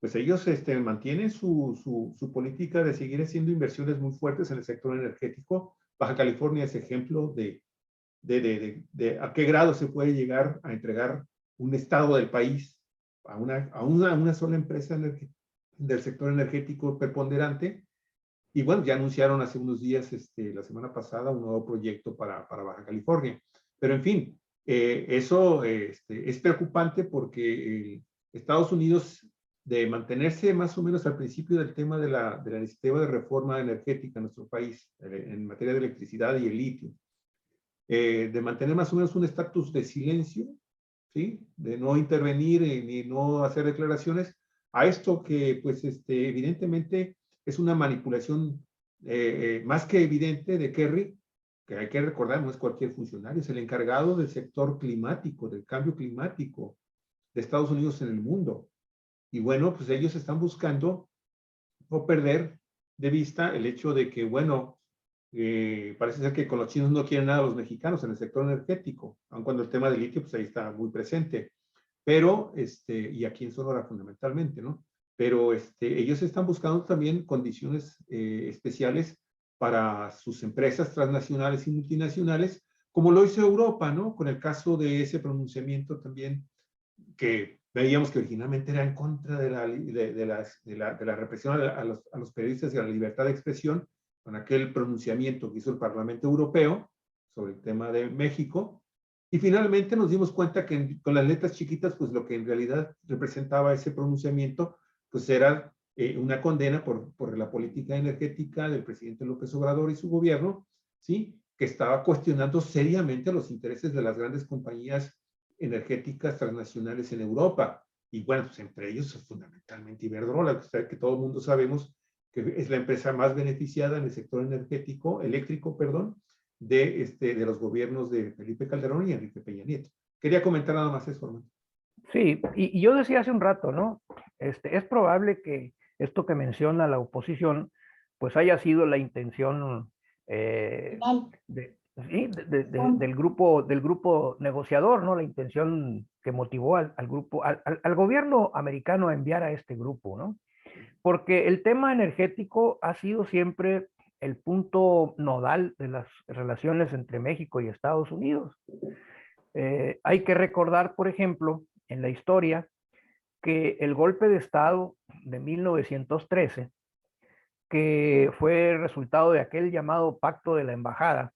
Pues ellos mantienen su política de seguir haciendo inversiones muy fuertes en el sector energético. Baja California es ejemplo de a qué grado se puede llegar a entregar un estado del país a una sola empresa del sector energético preponderante. Y bueno, ya anunciaron hace unos días, la semana pasada, un nuevo proyecto para Baja California. Pero en fin, eso es preocupante porque Estados Unidos, de mantenerse más o menos al principio del tema de la iniciativa de reforma energética en nuestro país, en materia de electricidad y el litio, de mantener más o menos un estatus de silencio, ¿sí? De no intervenir ni no hacer declaraciones, a esto que, pues, evidentemente es una manipulación más que evidente de Kerry, que hay que recordar, no es cualquier funcionario, es el encargado del sector climático, del cambio climático de Estados Unidos en el mundo. Y bueno, pues ellos están buscando no perder de vista el hecho de que, bueno, parece ser que con los chinos no quieren nada los mexicanos en el sector energético, aun cuando el tema del litio, pues ahí está muy presente. Pero, y aquí en Sonora fundamentalmente, ¿no? Pero ellos están buscando también condiciones especiales para sus empresas transnacionales y multinacionales, como lo hizo Europa, ¿no? Con el caso de ese pronunciamiento también que veíamos que originalmente era en contra de la represión a los periodistas y a la libertad de expresión, con aquel pronunciamiento que hizo el Parlamento Europeo sobre el tema de México. Y finalmente nos dimos cuenta que con las letras chiquitas, pues lo que en realidad representaba ese pronunciamiento, pues era una condena por la política energética del presidente López Obrador y su gobierno, ¿sí? Que estaba cuestionando seriamente los intereses de las grandes compañías energéticas transnacionales en Europa. Y bueno, pues entre ellos fundamentalmente Iberdrola, que todo el mundo sabemos que es la empresa más beneficiada en el sector eléctrico, perdón, de los gobiernos de Felipe Calderón y Enrique Peña Nieto. Quería comentar nada más eso, Armando. Sí, y yo decía hace un rato, ¿no? Es probable que esto que menciona la oposición, pues haya sido la intención del grupo negociador, ¿no? La intención que motivó al grupo, al gobierno americano a enviar a este grupo, ¿no? Porque el tema energético ha sido siempre el punto nodal de las relaciones entre México y Estados Unidos. Hay que recordar, por ejemplo, en la historia, que el golpe de Estado de 1913, que fue resultado de aquel llamado Pacto de la Embajada,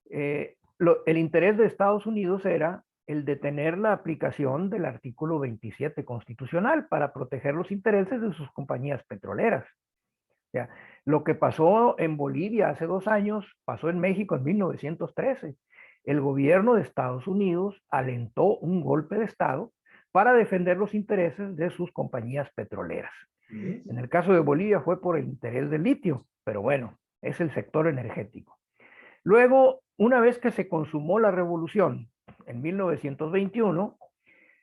el interés de Estados Unidos era el detener la aplicación del artículo 27 constitucional para proteger los intereses de sus compañías petroleras. O sea, lo que pasó en Bolivia hace 2 años, pasó en México en 1913. El gobierno de Estados Unidos alentó un golpe de Estado para defender los intereses de sus compañías petroleras. En el caso de Bolivia fue por el interés del litio, pero bueno, es el sector energético. Luego, una vez que se consumó la revolución en 1921,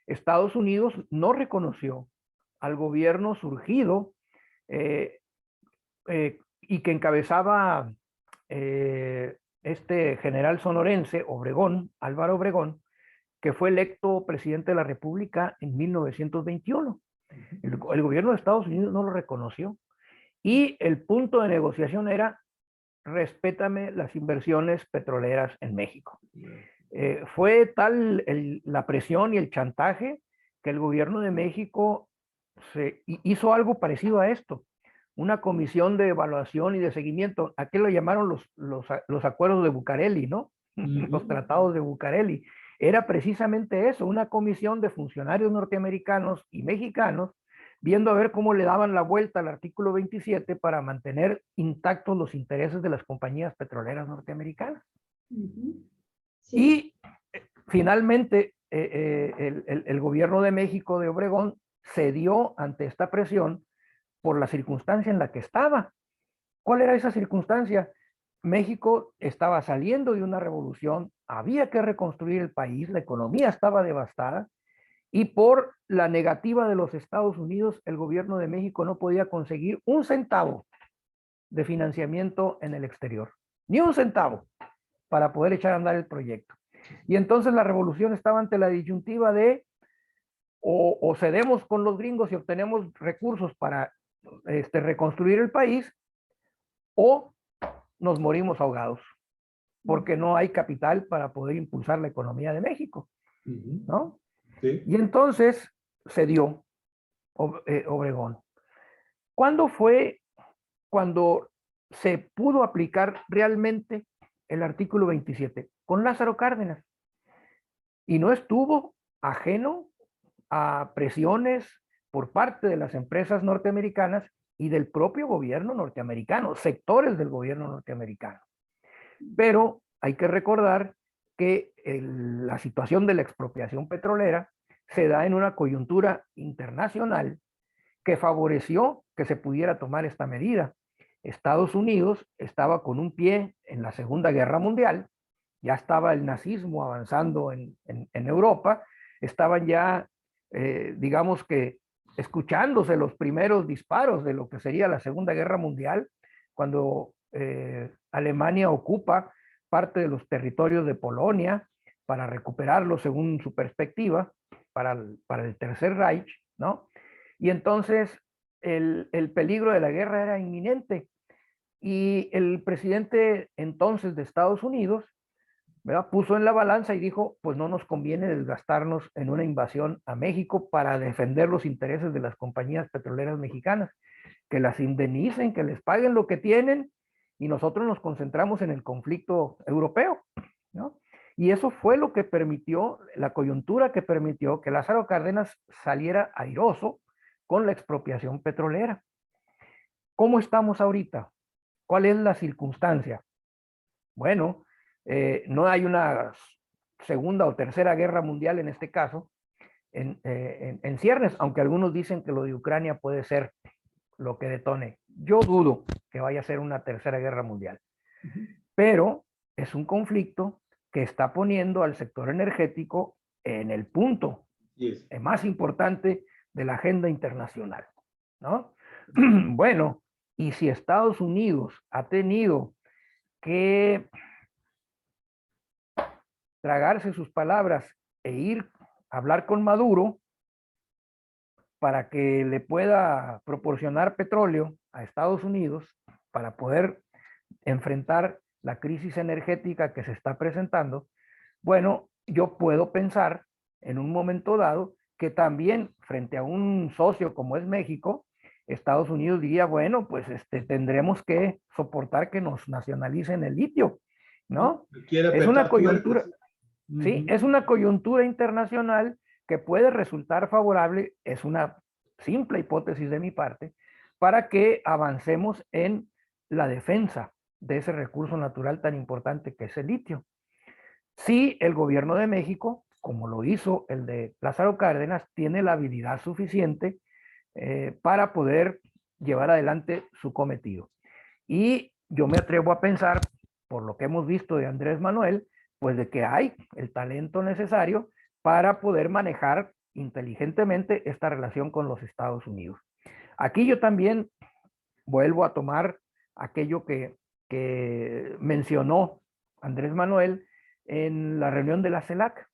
Estados Unidos no reconoció al gobierno surgido y que encabezaba este general sonorense, Álvaro Obregón, que fue electo presidente de la República en 1921. El gobierno de Estados Unidos no lo reconoció. Y el punto de negociación era: respétame las inversiones petroleras en México. Fue tal la presión y el chantaje que el gobierno de México hizo algo parecido a esto. una comisión de evaluación y de seguimiento. ¿A qué lo llamaron los acuerdos de Bucareli, no? Los tratados de Bucareli. Era precisamente eso, una comisión de funcionarios norteamericanos y mexicanos viendo a ver cómo le daban la vuelta al artículo 27 para mantener intactos los intereses de las compañías petroleras norteamericanas. Sí. Y finalmente el gobierno de México de Obregón cedió ante esta presión por la circunstancia en la que estaba. ¿Cuál era esa circunstancia? México estaba saliendo de una revolución, había que reconstruir el país, la economía estaba devastada, y por la negativa de los Estados Unidos, el gobierno de México no podía conseguir un centavo de financiamiento en el exterior, ni un centavo para poder echar a andar el proyecto. Y entonces la revolución estaba ante la disyuntiva de o cedemos con los gringos y obtenemos recursos para reconstruir el país, o nos morimos ahogados, porque no hay capital para poder impulsar la economía de México, ¿no? Sí. Y entonces se dio Obregón. ¿Cuándo fue cuando se pudo aplicar realmente el artículo 27? Con Lázaro Cárdenas. Y no estuvo ajeno a presiones por parte de las empresas norteamericanas y del propio gobierno norteamericano, sectores del gobierno norteamericano. Pero hay que recordar que la situación de la expropiación petrolera se da en una coyuntura internacional que favoreció que se pudiera tomar esta medida. Estados Unidos estaba con un pie en la Segunda Guerra Mundial, ya estaba el nazismo avanzando en Europa, estaban ya, digamos que, escuchándose los primeros disparos de lo que sería la Segunda Guerra Mundial, cuando Alemania ocupa parte de los territorios de Polonia para recuperarlos según su perspectiva para el Tercer Reich, ¿no? Y entonces el peligro de la guerra era inminente y el presidente entonces de Estados Unidos, ¿verdad?, puso en la balanza y dijo, pues no nos conviene desgastarnos en una invasión a México para defender los intereses de las compañías petroleras mexicanas, que las indemnicen, que les paguen lo que tienen y nosotros nos concentramos en el conflicto europeo, ¿no? Y eso fue lo que permitió, la coyuntura que permitió que Lázaro Cárdenas saliera airoso con la expropiación petrolera. ¿Cómo estamos ahorita? ¿Cuál es la circunstancia? Bueno, no hay una segunda o tercera guerra mundial en este caso, en ciernes, aunque algunos dicen que lo de Ucrania puede ser lo que detone. Yo dudo que vaya a ser una tercera guerra mundial, pero es un conflicto que está poniendo al sector energético en el punto más importante de la agenda internacional, ¿no? Bueno, y si Estados Unidos ha tenido que tragarse sus palabras e ir a hablar con Maduro para que le pueda proporcionar petróleo a Estados Unidos para poder enfrentar la crisis energética que se está presentando, bueno, yo puedo pensar en un momento dado que también frente a un socio como es México, Estados Unidos diría, bueno, pues tendremos que soportar que nos nacionalicen el litio, ¿no? Es una coyuntura, sí, es una coyuntura internacional que puede resultar favorable, es una simple hipótesis de mi parte, para que avancemos en la defensa de ese recurso natural tan importante que es el litio. Si el gobierno de México, como lo hizo el de Lázaro Cárdenas, tiene la habilidad suficiente para poder llevar adelante su cometido. Y yo me atrevo a pensar, por lo que hemos visto de Andrés Manuel, pues de que hay el talento necesario para poder manejar inteligentemente esta relación con los Estados Unidos. Aquí yo también vuelvo a tomar aquello que mencionó Andrés Manuel en la reunión de la CELAC,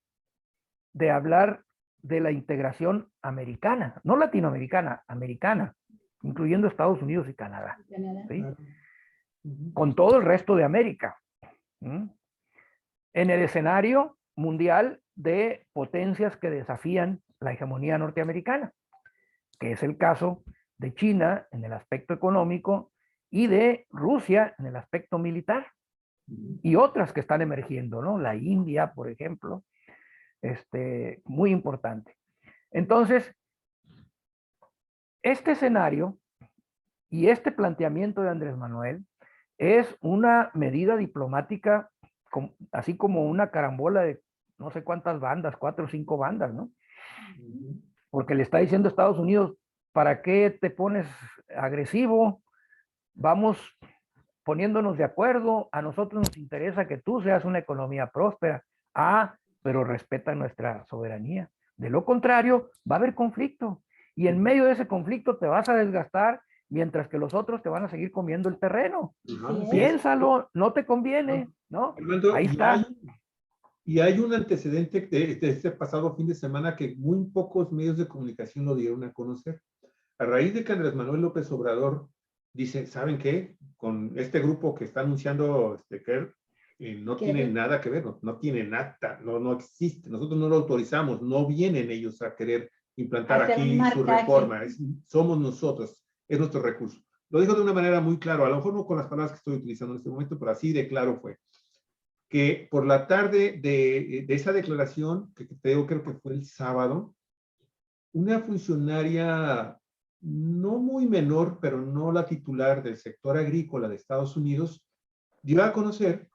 de hablar de la integración americana, no latinoamericana, americana, incluyendo Estados Unidos y Canadá, ¿sí? Con todo el resto de América, ¿sí?, en el escenario mundial de potencias que desafían la hegemonía norteamericana, que es el caso de China en el aspecto económico y de Rusia en el aspecto militar. Y otras que están emergiendo, ¿no? La India, por ejemplo, muy importante. Entonces, este escenario y este planteamiento de Andrés Manuel es una medida diplomática, así como una carambola de no sé cuántas bandas, 4 o 5 bandas, ¿no? Porque le está diciendo a Estados Unidos, ¿para qué te pones agresivo? Vamos poniéndonos de acuerdo, a nosotros nos interesa que tú seas una economía próspera. Pero respeta nuestra soberanía. De lo contrario, va a haber conflicto. Y en medio de ese conflicto te vas a desgastar, mientras que los otros te van a seguir comiendo el terreno. Piénsalo, no te conviene, ¿no? Armando, ahí está. Y hay un antecedente de este pasado fin de semana que muy pocos medios de comunicación lo dieron a conocer. A raíz de que Andrés Manuel López Obrador dice, ¿saben qué? Con este grupo que está anunciando que no tiene nada que ver, no tiene nada, no existe, nosotros no lo autorizamos, no vienen ellos a querer implantar aquí su reforma, somos nosotros, es nuestro recurso. Lo dijo de una manera muy clara, a lo mejor no con las palabras que estoy utilizando en este momento, pero así de claro fue. Que por la tarde de esa declaración, que creo que fue el sábado, una funcionaria no muy menor, pero no la titular del sector agrícola de Estados Unidos, dio a conocer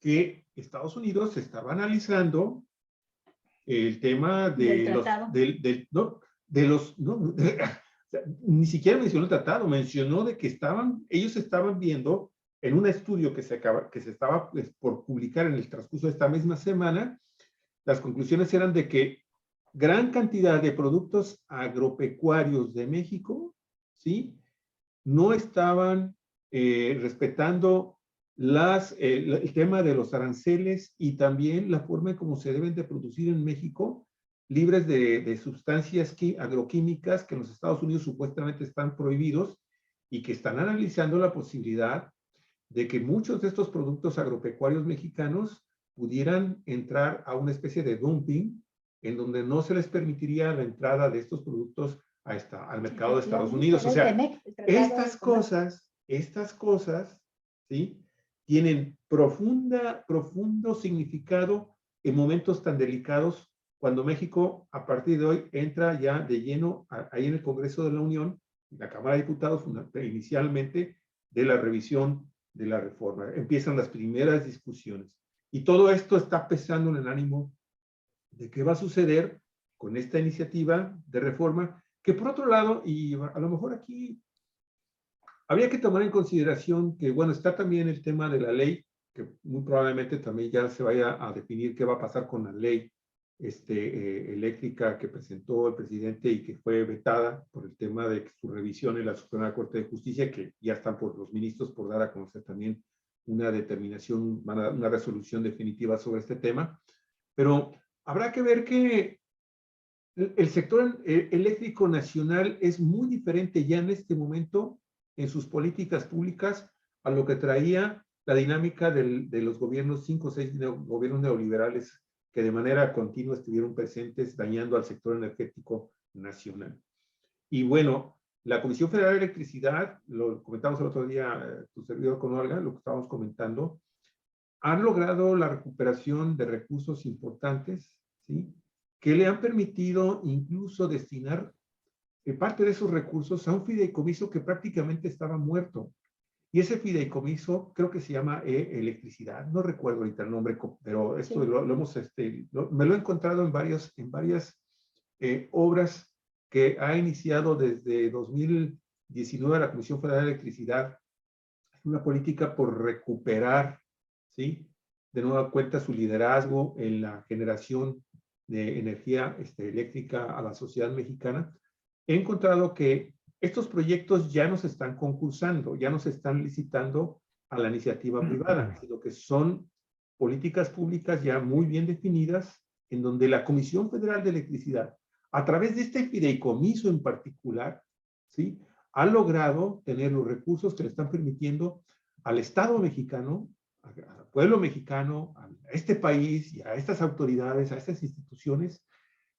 que Estados Unidos estaba analizando el tema de ni siquiera mencionó el tratado, mencionó de que ellos estaban viendo en un estudio que se estaba por publicar en el transcurso de esta misma semana, las conclusiones eran de que gran cantidad de productos agropecuarios de México, ¿sí? No estaban respetando el tema de los aranceles y también la forma en cómo se deben de producir en México, libres de sustancias agroquímicas que en los Estados Unidos supuestamente están prohibidos y que están analizando la posibilidad de que muchos de estos productos agropecuarios mexicanos pudieran entrar a una especie de dumping en donde no se les permitiría la entrada de estos productos al mercado de Estados Unidos. O sea, estas cosas, ¿sí? Tienen profundo significado en momentos tan delicados cuando México, a partir de hoy, entra ya de lleno ahí en el Congreso de la Unión, en la Cámara de Diputados, inicialmente, de la revisión de la reforma. Empiezan las primeras discusiones. Y todo esto está pesando en el ánimo de qué va a suceder con esta iniciativa de reforma, que por otro lado, y a lo mejor aquí habría que tomar en consideración que, bueno, está también el tema de la ley, que muy probablemente también ya se vaya a definir qué va a pasar con la ley eléctrica que presentó el presidente y que fue vetada por el tema de su revisión en la Suprema Corte de Justicia, que ya están por los ministros por dar a conocer también una determinación, una resolución definitiva sobre este tema. Pero habrá que ver que el sector eléctrico nacional es muy diferente ya en este momento en sus políticas públicas a lo que traía la dinámica de los gobiernos, 5 o 6 gobiernos neoliberales que de manera continua estuvieron presentes dañando al sector energético nacional. Y bueno, la Comisión Federal de Electricidad, lo comentamos el otro día, tu servidor con Olga, lo que estábamos comentando, han logrado la recuperación de recursos importantes, ¿sí? Que le han permitido incluso destinar parte de esos recursos a un fideicomiso que prácticamente estaba muerto. Y ese fideicomiso creo que se llama electricidad, no recuerdo ahorita el nombre, pero esto sí. Me lo he encontrado en varias obras que ha iniciado desde 2019 la Comisión Federal de Electricidad, una política por recuperar, ¿sí? De nueva cuenta su liderazgo en la generación de energía eléctrica a la sociedad mexicana. He encontrado que estos proyectos ya no se están concursando, ya no se están licitando a la iniciativa privada, sino que son políticas públicas ya muy bien definidas, en donde la Comisión Federal de Electricidad, a través de este fideicomiso en particular, ¿sí? Ha logrado tener los recursos que le están permitiendo al Estado mexicano, al pueblo mexicano, a este país y a estas autoridades, a estas instituciones,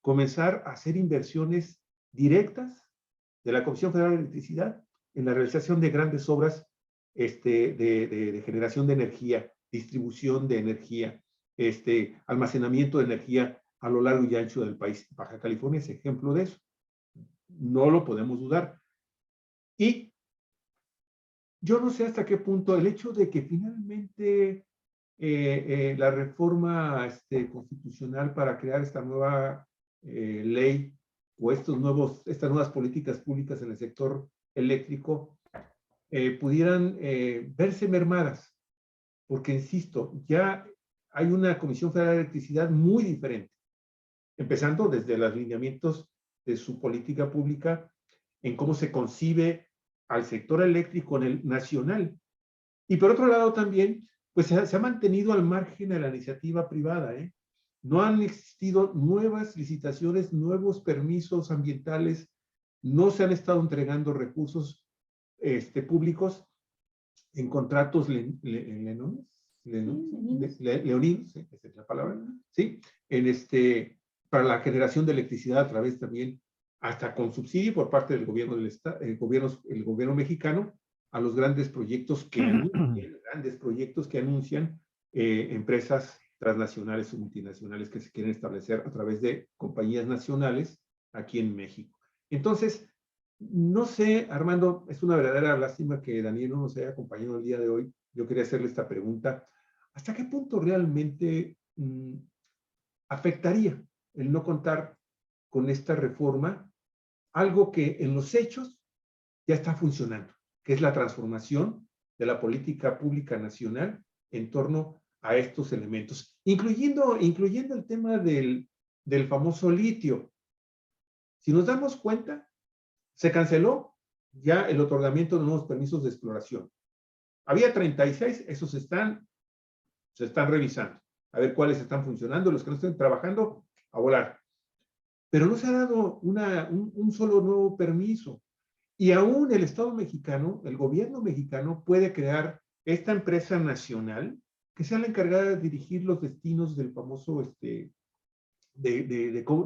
comenzar a hacer inversiones directas de la Comisión Federal de Electricidad en la realización de grandes obras de generación de energía, distribución de energía, almacenamiento de energía a lo largo y ancho del país. Baja California es ejemplo de eso. No lo podemos dudar. Y yo no sé hasta qué punto el hecho de que finalmente la reforma constitucional para crear esta nueva ley o estas nuevas políticas públicas en el sector eléctrico pudieran verse mermadas, porque insisto, ya hay una Comisión Federal de Electricidad muy diferente, empezando desde los lineamientos de su política pública en cómo se concibe al sector eléctrico en el nacional. Y por otro lado también, pues se ha mantenido al margen de la iniciativa privada, ¿eh? No han existido nuevas licitaciones, nuevos permisos ambientales, no se han estado entregando recursos públicos en contratos leoninos, esa es la palabra, ¿sí? Para la generación de electricidad a través también, hasta con subsidio por parte del gobierno del estado, el gobierno mexicano, a los grandes proyectos que anuncian empresas transnacionales o multinacionales que se quieren establecer a través de compañías nacionales aquí en México. Entonces, no sé, Armando, es una verdadera lástima que Daniel no nos haya acompañado el día de hoy. Yo quería hacerle esta pregunta. ¿Hasta qué punto realmente afectaría el no contar con esta reforma? Algo que en los hechos ya está funcionando, que es la transformación de la política pública nacional en torno a estos elementos, incluyendo el tema del famoso litio. Si nos damos cuenta, se canceló ya el otorgamiento de nuevos permisos de exploración. Había 36, esos se están revisando, a ver cuáles están funcionando, los que no estén trabajando, a volar. Pero no se ha dado un solo nuevo permiso. Y aún el Estado mexicano, el gobierno mexicano puede crear esta empresa nacional que sea la encargada de dirigir los destinos del famoso, de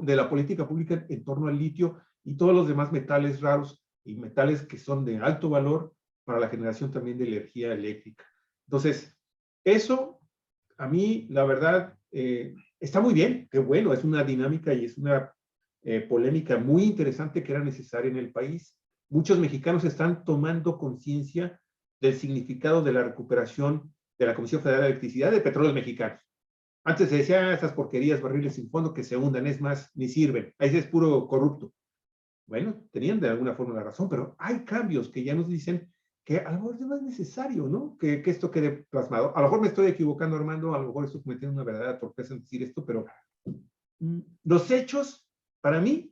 la política pública en torno al litio y todos los demás metales raros y metales que son de alto valor para la generación también de energía eléctrica. Entonces, eso a mí, la verdad, está muy bien, qué bueno, es una dinámica y es una polémica muy interesante que era necesaria en el país. Muchos mexicanos están tomando conciencia del significado de la recuperación de la Comisión Federal de Electricidad de Petróleos Mexicanos. Antes se decía esas porquerías, barriles sin fondo que se hundan, es más, ni sirven. Ahí es puro corrupto. Bueno, tenían de alguna forma la razón, pero hay cambios que ya nos dicen que a lo mejor no es necesario, ¿no? Que esto quede plasmado. A lo mejor me estoy equivocando, Armando, a lo mejor estoy cometiendo una verdadera torpeza en decir esto, pero los hechos, para mí,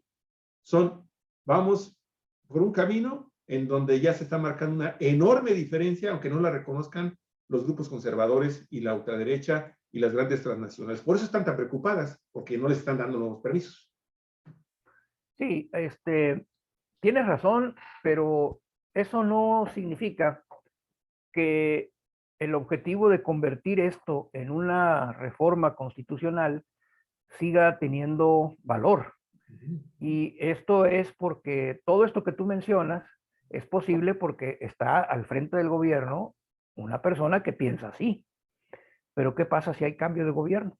vamos por un camino en donde ya se está marcando una enorme diferencia, aunque no la reconozcan los grupos conservadores y la ultraderecha y las grandes transnacionales. Por eso están tan preocupadas, porque no les están dando nuevos permisos. Sí, tienes razón, pero eso no significa que el objetivo de convertir esto en una reforma constitucional siga teniendo valor. Y esto es porque todo esto que tú mencionas es posible porque está al frente del gobierno una persona que piensa así. Pero ¿qué pasa si hay cambio de gobierno?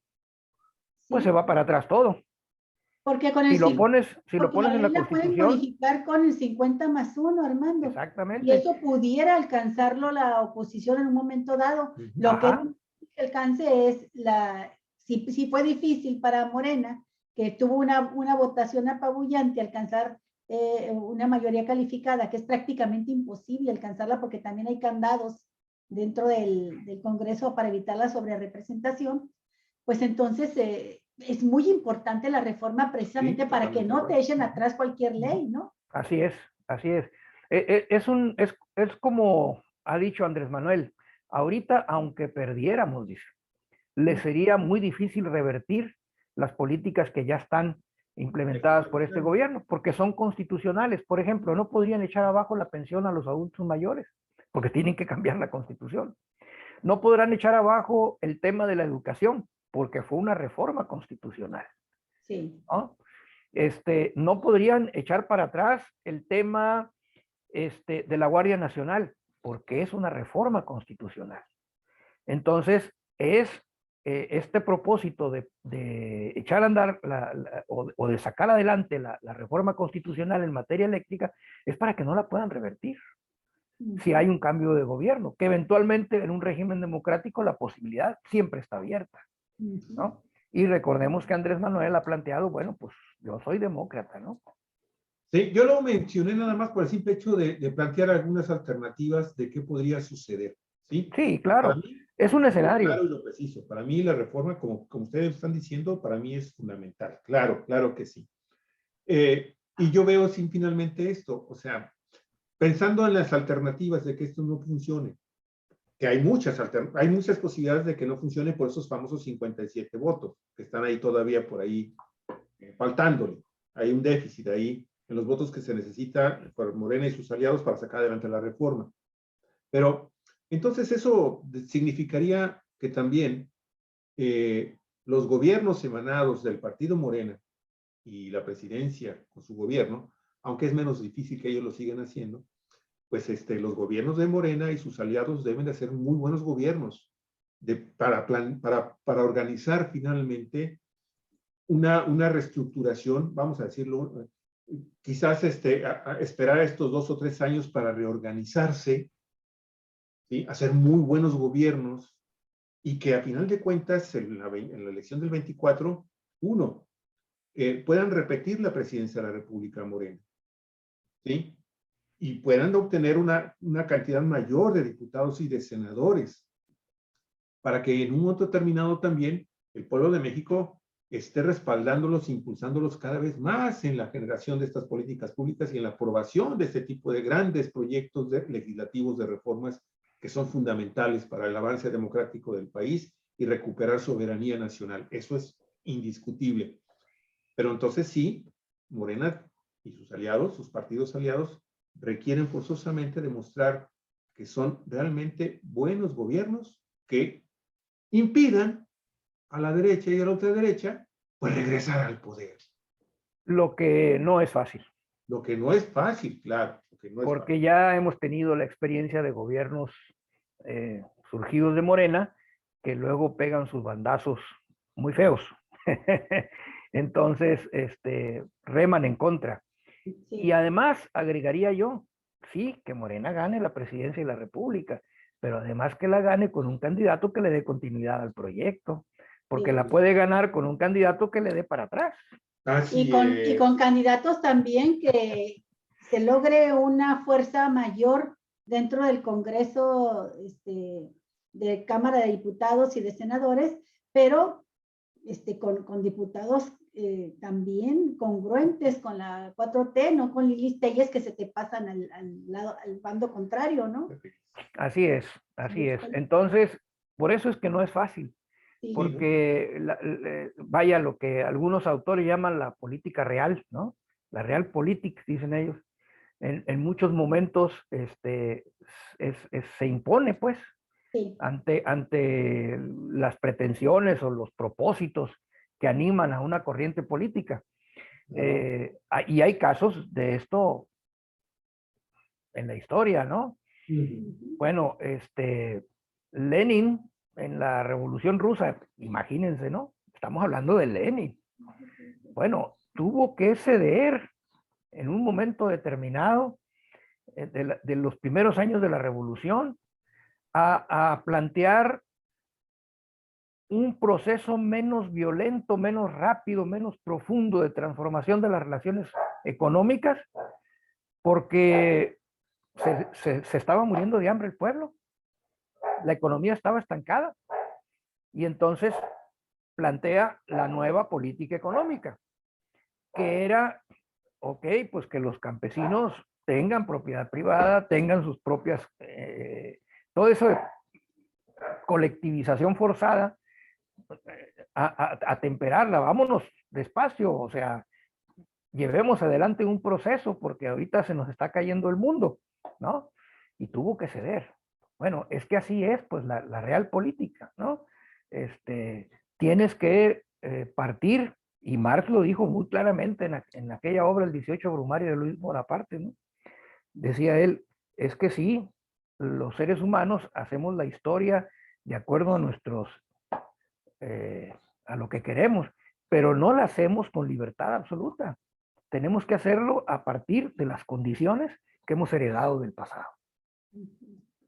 Pues se va para atrás todo. Porque con si lo pones en la Constitución pueden modificar con el 50+1, Armando. Exactamente. Y eso pudiera alcanzarlo la oposición en un momento dado. Lo que alcance es si fue difícil para Morena, que tuvo una votación apabullante, alcanzar una mayoría calificada, que es prácticamente imposible alcanzarla porque también hay candados dentro del Congreso para evitar la sobrerepresentación, pues entonces es muy importante la reforma precisamente para que no te echen atrás cualquier ley, ¿no? Así es, así es. Es como ha dicho Andrés Manuel, ahorita, aunque perdiéramos, dice, le sería muy difícil revertir las políticas que ya están implementadas por este gobierno, porque son constitucionales. Por ejemplo, no podrían echar abajo la pensión a los adultos mayores, porque tienen que cambiar la Constitución. No podrán echar abajo el tema de la educación, porque fue una reforma constitucional. Sí. ¿No? no podrían echar para atrás el tema de la Guardia Nacional, porque es una reforma constitucional. Entonces, es este propósito de echar a andar o de sacar adelante la reforma constitucional en materia eléctrica, es para que no la puedan revertir si hay un cambio de gobierno, que eventualmente en un régimen democrático la posibilidad siempre está abierta, ¿no? Y recordemos que Andrés Manuel ha planteado, bueno, pues yo soy demócrata, ¿no? Sí, yo lo mencioné nada más por el simple hecho de plantear algunas alternativas de qué podría suceder, ¿sí? Sí, claro, Para mí, es un escenario. claro y lo preciso. Para mí la reforma, como ustedes están diciendo, para mí es fundamental. Claro, claro que sí. Y yo veo sin finalmente esto, o sea, pensando en las alternativas de que esto no funcione, que hay muchas posibilidades de que no funcione por esos famosos 57 votos, que están ahí todavía por ahí faltándole. Hay un déficit ahí en los votos que se necesita por Morena y sus aliados para sacar adelante la reforma. Pero entonces eso significaría que también los gobiernos emanados del partido Morena y la presidencia con su gobierno, aunque es menos difícil que ellos lo sigan haciendo, pues los gobiernos de Morena y sus aliados deben de ser muy buenos gobiernos para organizar finalmente una reestructuración, vamos a decirlo, quizás esperar estos 2 o 3 años para reorganizarse, ¿sí? Hacer muy buenos gobiernos y que a final de cuentas en la elección del 24, puedan repetir la presidencia de la República Morena, ¿sí? Y puedan obtener una cantidad mayor de diputados y de senadores, para que en un momento determinado también el pueblo de México esté respaldándolos, impulsándolos cada vez más en la generación de estas políticas públicas y en la aprobación de este tipo de grandes proyectos legislativos de reformas que son fundamentales para el avance democrático del país y recuperar soberanía nacional. Eso es indiscutible. Pero entonces sí, Morena y sus aliados, sus partidos aliados, requieren forzosamente demostrar que son realmente buenos gobiernos que impidan a la derecha y a la ultraderecha pues regresar al poder. Lo que no es fácil. Lo que no es fácil, claro. Porque ya hemos tenido la experiencia de gobiernos surgidos de Morena que luego pegan sus bandazos muy feos. Entonces, reman en contra. Sí. Y además, agregaría yo, sí, que Morena gane la presidencia de la República, pero además que la gane con un candidato que le dé continuidad al proyecto, porque sí, la puede ganar con un candidato que le dé para atrás. Y con candidatos también que se logre una fuerza mayor dentro del Congreso de Cámara de Diputados y de Senadores, pero con diputados también congruentes con la 4T, no con Lilis Telles que se te pasan al bando contrario, ¿no? Así es, así es. Entonces, por eso es que no es fácil. Porque vaya lo que algunos autores llaman la política real, ¿no? La realpolitik, dicen ellos. En muchos momentos se impone, pues, sí, ante las pretensiones o los propósitos que animan a una corriente política. Y hay casos de esto en la historia, ¿no? Bueno, Lenin en la Revolución Rusa, imagínense, ¿no? Estamos hablando de Lenin. Bueno, tuvo que ceder en un momento determinado de los primeros años de la Revolución a plantear un proceso menos violento, menos rápido, menos profundo de transformación de las relaciones económicas, porque se estaba muriendo de hambre el pueblo. La economía estaba estancada. Y entonces plantea la nueva política económica, que era, ok, pues que los campesinos tengan propiedad privada, tengan sus propias, todo eso de colectivización forzada, a temperarla, vámonos despacio, o sea, llevemos adelante un proceso porque ahorita se nos está cayendo el mundo, ¿no? Y tuvo que ceder. Bueno, es que así es, pues, la real política, ¿no? Tienes que partir Y Marx lo dijo muy claramente en aquella obra, El 18 Brumario de Luis Bonaparte, ¿no? Decía él, es que sí, los seres humanos hacemos la historia de acuerdo a a lo que queremos, pero no la hacemos con libertad absoluta. Tenemos que hacerlo a partir de las condiciones que hemos heredado del pasado.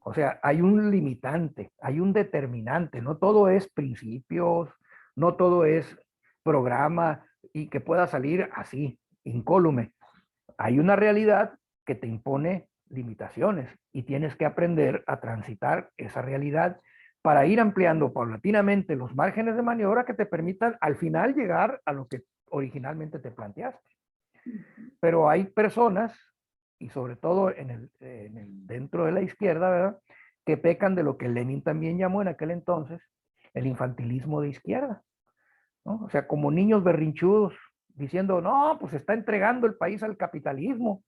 O sea, hay un limitante, hay un determinante, no todo es principios, no todo es programa y que pueda salir así, incólume. Hay una realidad que te impone limitaciones y tienes que aprender a transitar esa realidad para ir ampliando paulatinamente los márgenes de maniobra que te permitan al final llegar a lo que originalmente te planteaste. Pero hay personas, y sobre todo dentro de la izquierda, ¿verdad?, que pecan de lo que Lenin también llamó en aquel entonces el infantilismo de izquierda, ¿no? O sea, como niños berrinchudos diciendo, no, pues está entregando el país al capitalismo.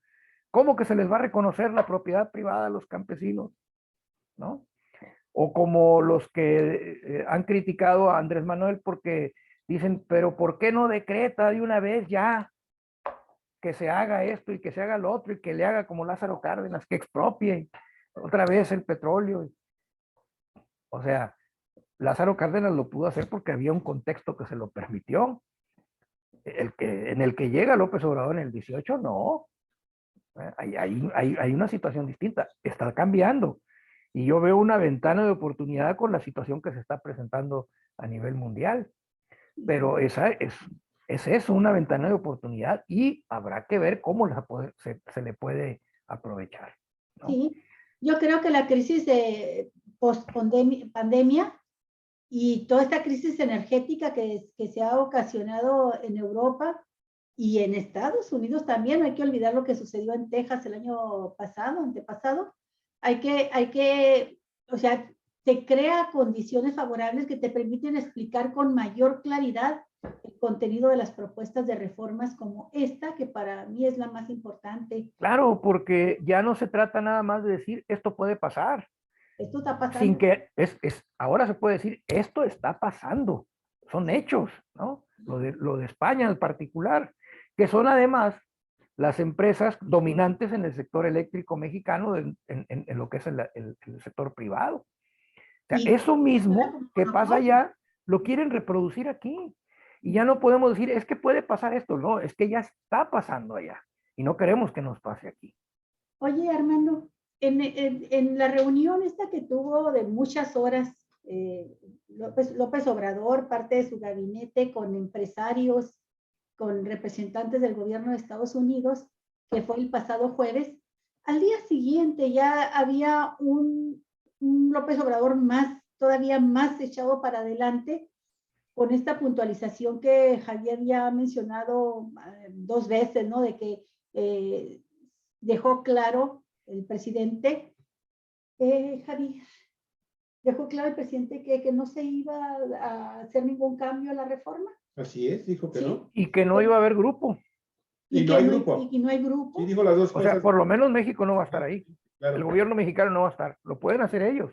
¿Cómo que se les va a reconocer la propiedad privada a los campesinos? ¿No? O como los que han criticado a Andrés Manuel porque dicen, pero ¿por qué no decreta de una vez ya que se haga esto y que se haga lo otro y que le haga como Lázaro Cárdenas, que expropie otra vez el petróleo? O sea, Lázaro Cárdenas lo pudo hacer porque había un contexto que se lo permitió. En el que llega López Obrador en el 18, no. Hay una situación distinta, está cambiando. Y yo veo una ventana de oportunidad con la situación que se está presentando a nivel mundial. Pero esa es eso, una ventana de oportunidad y habrá que ver cómo se le puede aprovechar, ¿no? Sí, yo creo que la crisis de post-pandemia y toda esta crisis energética que se ha ocasionado en Europa y en Estados Unidos también, no hay que olvidar lo que sucedió en Texas el año pasado, antepasado, o sea, te crea condiciones favorables que te permiten explicar con mayor claridad el contenido de las propuestas de reformas como esta, que para mí es la más importante. Claro, porque ya no se trata nada más de decir esto puede pasar. Esto está pasando. Sin que ahora se puede decir esto está pasando. Son hechos, ¿no? Lo de España en particular, que son además las empresas dominantes en el sector eléctrico mexicano, en lo que es el sector privado. O sea, eso mismo que pasa allá, lo quieren reproducir aquí. Y ya no podemos decir, es que puede pasar esto. No, es que ya está pasando allá. Y no queremos que nos pase aquí. Oye, Armando, en la reunión esta que tuvo de muchas horas López Obrador, parte de su gabinete, con empresarios, con representantes del gobierno de Estados Unidos, que fue el pasado jueves, al día siguiente ya había un López Obrador todavía más echado para adelante, con esta puntualización que Javier ya ha mencionado 2 veces, ¿no? De que dejó claro el presidente, Javier, dejó claro el presidente que no se iba a hacer ningún cambio a la reforma. Así es, dijo que ¿Sí? no. Y que no iba a haber grupo. Y no hay grupo. Y no hay grupo. Sí, dijo las dos O cosas. sea, por lo menos México no va a estar ahí. Claro. El gobierno mexicano no va a estar. Lo pueden hacer ellos.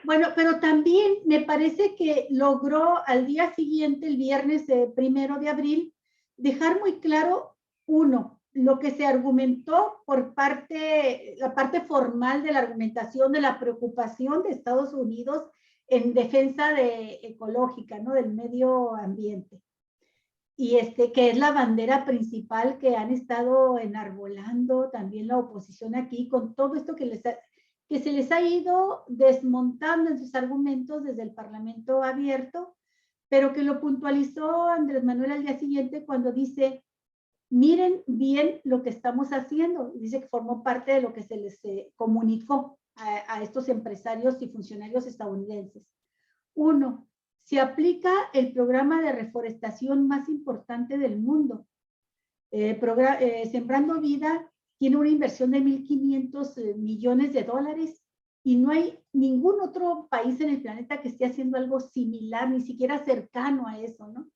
Bueno, pero también me parece que logró al día siguiente, el viernes 1 de abril, dejar muy claro, lo que se argumentó la parte formal de la argumentación de la preocupación de Estados Unidos en defensa ecológica, ¿no? Del medio ambiente. Y que es la bandera principal que han estado enarbolando también la oposición aquí, con todo esto que se les ha ido desmontando en sus argumentos desde el Parlamento abierto, pero que lo puntualizó Andrés Manuel al día siguiente cuando dice, miren bien lo que estamos haciendo. Dice que formó parte de lo que se les comunicó a estos empresarios y funcionarios estadounidenses. 1, se aplica el programa de reforestación más importante del mundo. Sembrando Vida tiene una inversión de 1.500 millones de dólares y no hay ningún otro país en el planeta que esté haciendo algo similar, ni siquiera cercano a eso, ¿no?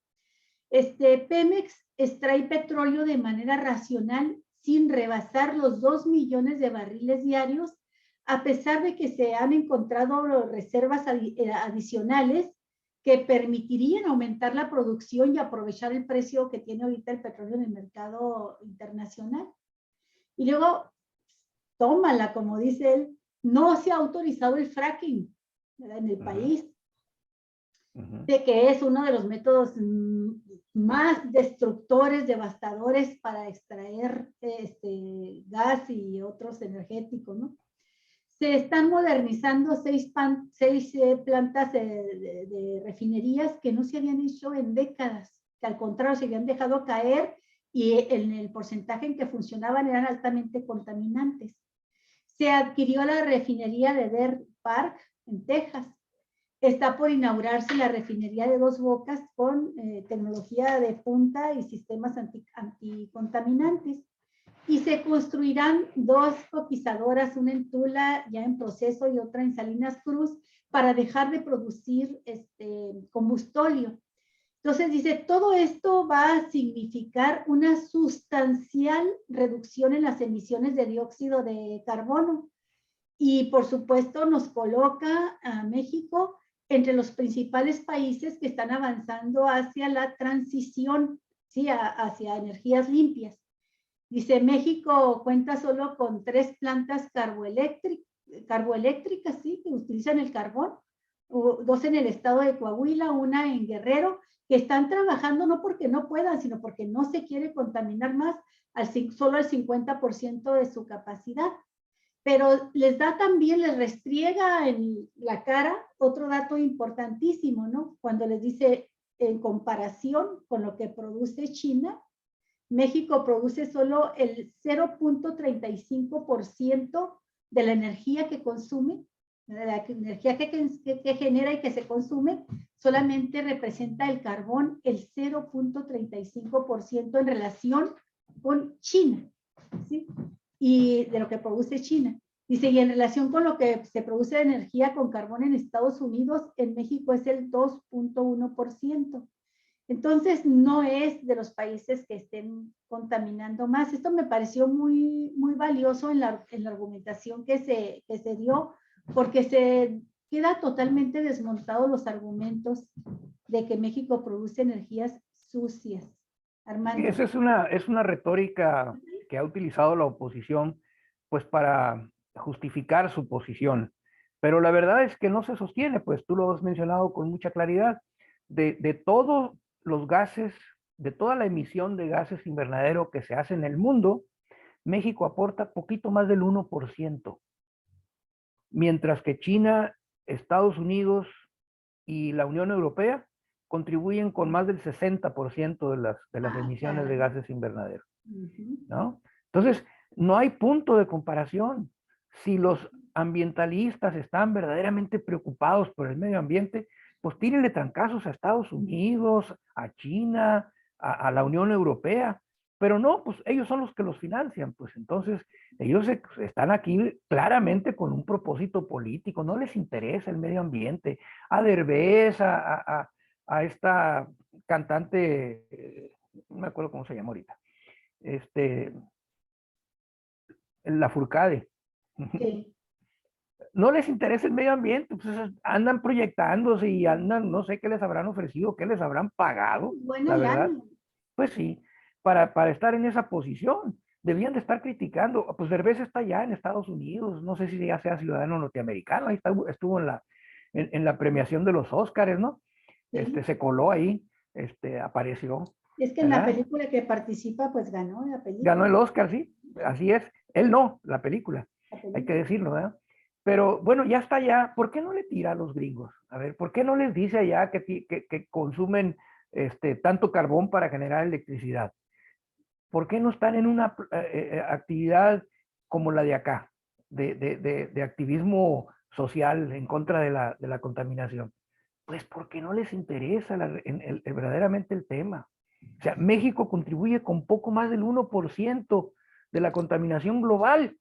Pemex extrae petróleo de manera racional sin rebasar los 2 millones de barriles diarios, a pesar de que se han encontrado reservas adicionales que permitirían aumentar la producción y aprovechar el precio que tiene ahorita el petróleo en el mercado internacional. Y luego, tómala, como dice él, no se ha autorizado el fracking, ¿verdad?, en el país, de que es uno de los métodos más destructores, devastadores para extraer gas y otros energéticos, ¿no? Se están modernizando seis plantas de refinerías que no se habían hecho en décadas, que al contrario se habían dejado caer y en el porcentaje en que funcionaban eran altamente contaminantes. Se adquirió la refinería de Deer Park en Texas. Está por inaugurarse la refinería de Dos Bocas con tecnología de punta y sistemas anticontaminantes. Y se construirán 2 coquizadoras, una en Tula ya en proceso y otra en Salinas Cruz, para dejar de producir combustóleo. Entonces dice, todo esto va a significar una sustancial reducción en las emisiones de dióxido de carbono. Y por supuesto nos coloca a México entre los principales países que están avanzando hacia la transición, ¿sí?, hacia energías limpias. Dice, México cuenta solo con 3 plantas carboeléctricas, ¿sí?, que utilizan el carbón, 2 en el estado de Coahuila, 1 en Guerrero, que están trabajando no porque no puedan, sino porque no se quiere contaminar más, solo al 50% de su capacidad. Pero les da también, les restriega en la cara otro dato importantísimo, ¿no? Cuando les dice, en comparación con lo que produce China, México produce solo el 0.35% de la energía que consume, de la energía que genera y que se consume, solamente representa el carbón el 0.35% en relación con China, ¿sí?, y de lo que produce China. Dice, y en relación con lo que se produce de energía con carbón en Estados Unidos, en México es el 2.1%. Entonces, no es de los países que estén contaminando más. Esto me pareció muy, muy valioso en la argumentación que se dio, porque se queda totalmente desmontados los argumentos de que México produce energías sucias. Armando. Esa es una retórica que ha utilizado la oposición, pues, para justificar su posición. Pero la verdad es que no se sostiene, pues tú lo has mencionado con mucha claridad. De todos los gases, de toda la emisión de gases invernadero que se hace en el mundo, México aporta poquito más del 1%, mientras que China, Estados Unidos y la Unión Europea contribuyen con más del 60% de las emisiones de gases invernaderos, ¿no? Entonces, no hay punto de comparación. Si los ambientalistas están verdaderamente preocupados por el medio ambiente, pues tírenle trancazos a Estados Unidos, a China, a la Unión Europea, pero no, pues ellos son los que los financian, pues entonces ellos están aquí claramente con un propósito político, no les interesa el medio ambiente. A Derbez, a esta cantante, no me acuerdo cómo se llama ahorita, la Furcade. Sí. No les interesa el medio ambiente, pues andan proyectándose y andan, no sé qué les habrán ofrecido, qué les habrán pagado, bueno, la verdad. Pues sí, para estar en esa posición. Debían de estar criticando. Pues Derbez está ya en Estados Unidos, no sé si ya sea ciudadano norteamericano, ahí estuvo en la premiación de los Óscares, ¿no? Sí. Se coló ahí, apareció. Es que en la película que participa, pues ganó la película. Ganó el Óscar, sí, así es. Él no, la película. Hay que decirlo, ¿verdad? Pero bueno, ya está allá. ¿Por qué no le tira a los gringos? A ver, ¿por qué no les dice allá que consumen tanto carbón para generar electricidad? ¿Por qué no están en una actividad como la de acá, de activismo social en contra de la contaminación? Pues porque no les interesa verdaderamente el tema. O sea, México contribuye con poco más del 1% de la contaminación global.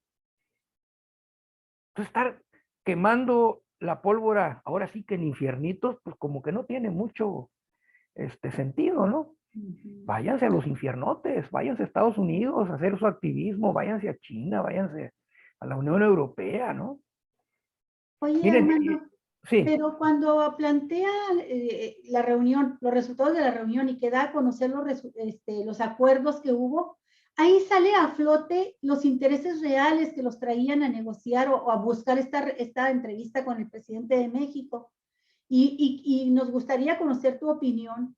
Entonces, estar quemando la pólvora, ahora sí que en infiernitos, pues como que no tiene mucho sentido, ¿no? Váyanse a los infiernotes, váyanse a Estados Unidos a hacer su activismo, váyanse a China, váyanse a la Unión Europea, ¿no? Oye, miren, Armando. Sí, Pero cuando plantea la reunión, los resultados de la reunión y que da a conocer los acuerdos que hubo, ahí sale a flote los intereses reales que los traían a negociar o a buscar esta entrevista con el presidente de México. Y nos gustaría conocer tu opinión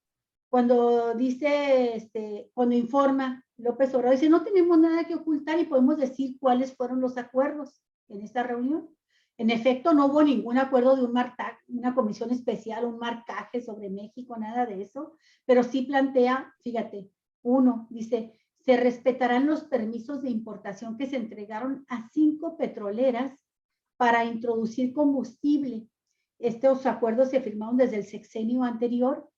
cuando dice, cuando informa López Obrador, dice, no tenemos nada que ocultar y podemos decir cuáles fueron los acuerdos en esta reunión. En efecto, no hubo ningún acuerdo de una comisión especial, un marcaje sobre México, nada de eso, pero sí plantea, fíjate, uno, dice, se respetarán los permisos de importación que se entregaron a 5 petroleras para introducir combustible. Estos acuerdos se firmaron desde el sexenio anterior.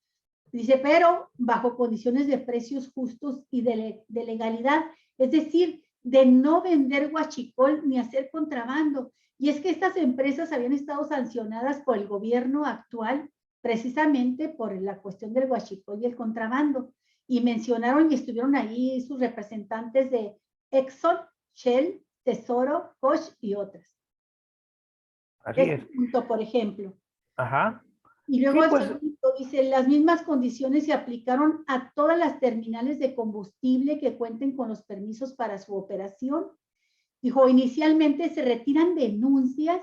Dice, pero bajo condiciones de precios justos y de legalidad, es decir, de no vender huachicol ni hacer contrabando. Y es que estas empresas habían estado sancionadas por el gobierno actual precisamente por la cuestión del huachicol y el contrabando. Y mencionaron y estuvieron ahí sus representantes de Exxon, Shell, Tesoro, Koch y otras. así Este es. punto, por ejemplo. Ajá. Y luego Sí, el pues, segundo dice, las mismas condiciones se aplicaron a todas las terminales de combustible que cuenten con los permisos para su operación. Dijo, inicialmente se retiran denuncias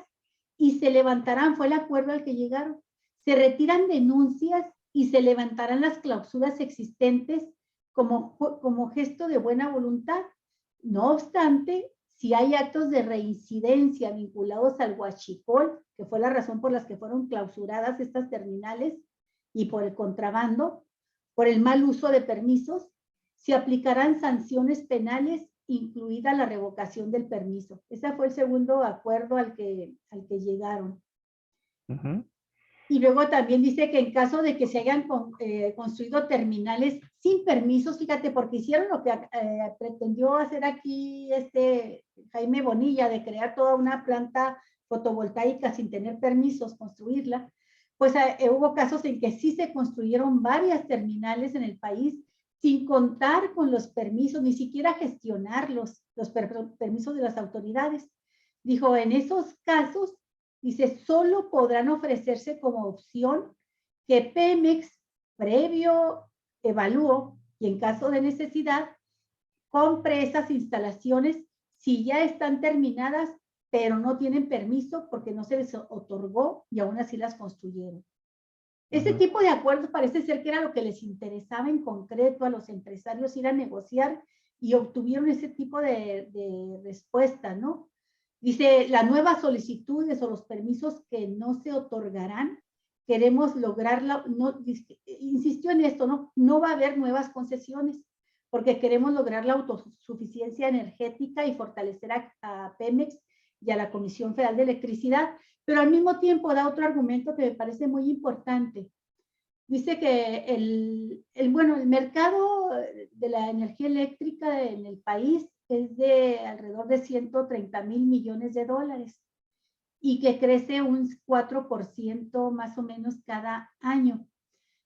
y se levantarán, fue el acuerdo al que llegaron, se retiran denuncias y se levantarán las clausuras existentes como gesto de buena voluntad. No obstante, si hay actos de reincidencia vinculados al huachicol, que fue la razón por las que fueron clausuradas estas terminales, y por el contrabando, por el mal uso de permisos, se aplicarán sanciones penales, incluida la revocación del permiso. Ese fue el segundo acuerdo al que llegaron. uh-huh. Y luego también dice que en caso de que se hayan construido terminales sin permisos, fíjate, porque hicieron lo que pretendió hacer aquí Jaime Bonilla, de crear toda una planta fotovoltaica sin tener permisos, construirla, pues hubo casos en que sí se construyeron varias terminales en el país sin contar con los permisos, ni siquiera gestionar los permisos de las autoridades. Dijo, en esos casos, dice, solo podrán ofrecerse como opción que Pemex, previo evalúo y en caso de necesidad, compre esas instalaciones si ya están terminadas, pero no tienen permiso porque no se les otorgó y aún así las construyeron. Ese tipo de acuerdos parece ser que era lo que les interesaba en concreto a los empresarios ir a negociar y obtuvieron ese tipo de respuesta, ¿no? Dice, las nuevas solicitudes o los permisos que no se otorgarán, queremos lograrla, no, insistió en esto, ¿no? No va a haber nuevas concesiones, porque queremos lograr la autosuficiencia energética y fortalecer a Pemex y a la Comisión Federal de Electricidad, pero al mismo tiempo da otro argumento que me parece muy importante. Dice que el mercado de la energía eléctrica en el país es de alrededor de 130,000 millones de dólares y que crece un 4% más o menos cada año.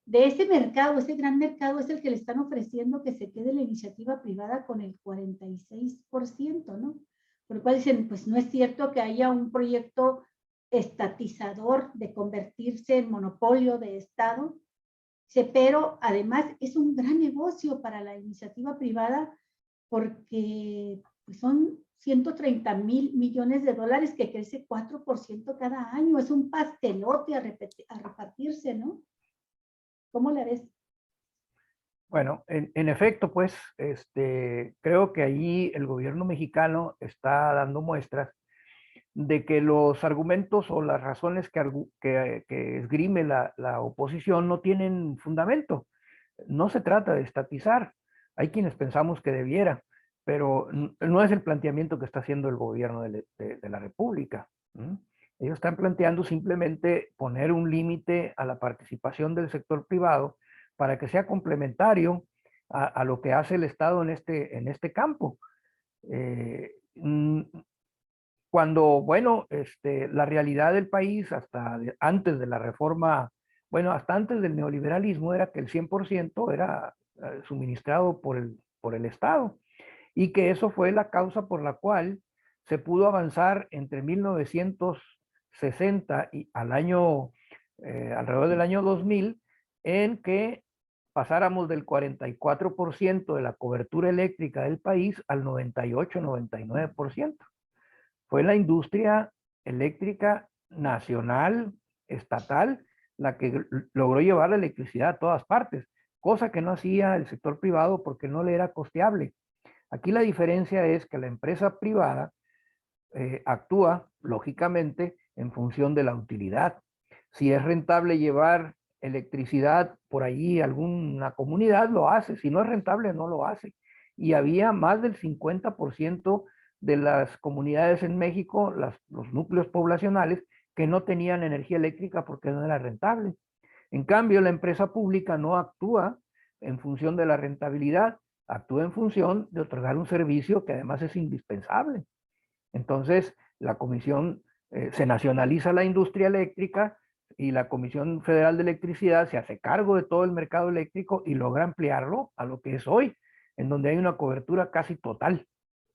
De ese mercado, ese gran mercado es el que le están ofreciendo que se quede la iniciativa privada con el 46%, ¿no? Por lo cual dicen, pues no es cierto que haya un proyecto estatizador de convertirse en monopolio de Estado, pero además es un gran negocio para la iniciativa privada porque pues, son 130,000 millones de dólares que crece 4% cada año. Es un pastelote a repartirse, ¿no? ¿Cómo la ves? Bueno, en efecto, pues, creo que ahí el gobierno mexicano está dando muestras de que los argumentos o las razones que esgrime la oposición no tienen fundamento. No se trata de estatizar. Hay quienes pensamos que debiera, pero no es el planteamiento que está haciendo el gobierno de la República. Ellos están planteando simplemente poner un límite a la participación del sector privado para que sea complementario a lo que hace el Estado en este campo. Cuando, bueno, la realidad del país hasta antes de la reforma, bueno, hasta antes del neoliberalismo era que el 100% era suministrado por el Estado y que eso fue la causa por la cual se pudo avanzar entre 60 y al año, alrededor del año 2000, en que pasáramos del 44% de la cobertura eléctrica del país al 98-99%. Fue la industria eléctrica nacional, estatal, la que logró llevar la electricidad a todas partes, cosa que no hacía el sector privado porque no le era costeable. Aquí la diferencia es que la empresa privada actúa, lógicamente, en función de la utilidad. Si es rentable llevar electricidad por allí a alguna comunidad, lo hace. Si no es rentable, no lo hace. Y había más del 50% de las comunidades en México, los núcleos poblacionales, que no tenían energía eléctrica porque no era rentable. En cambio, la empresa pública no actúa en función de la rentabilidad, actúa en función de otorgar un servicio que además es indispensable. Entonces, la comisión, se nacionaliza la industria eléctrica y la Comisión Federal de Electricidad se hace cargo de todo el mercado eléctrico y logra ampliarlo a lo que es hoy, en donde hay una cobertura casi total,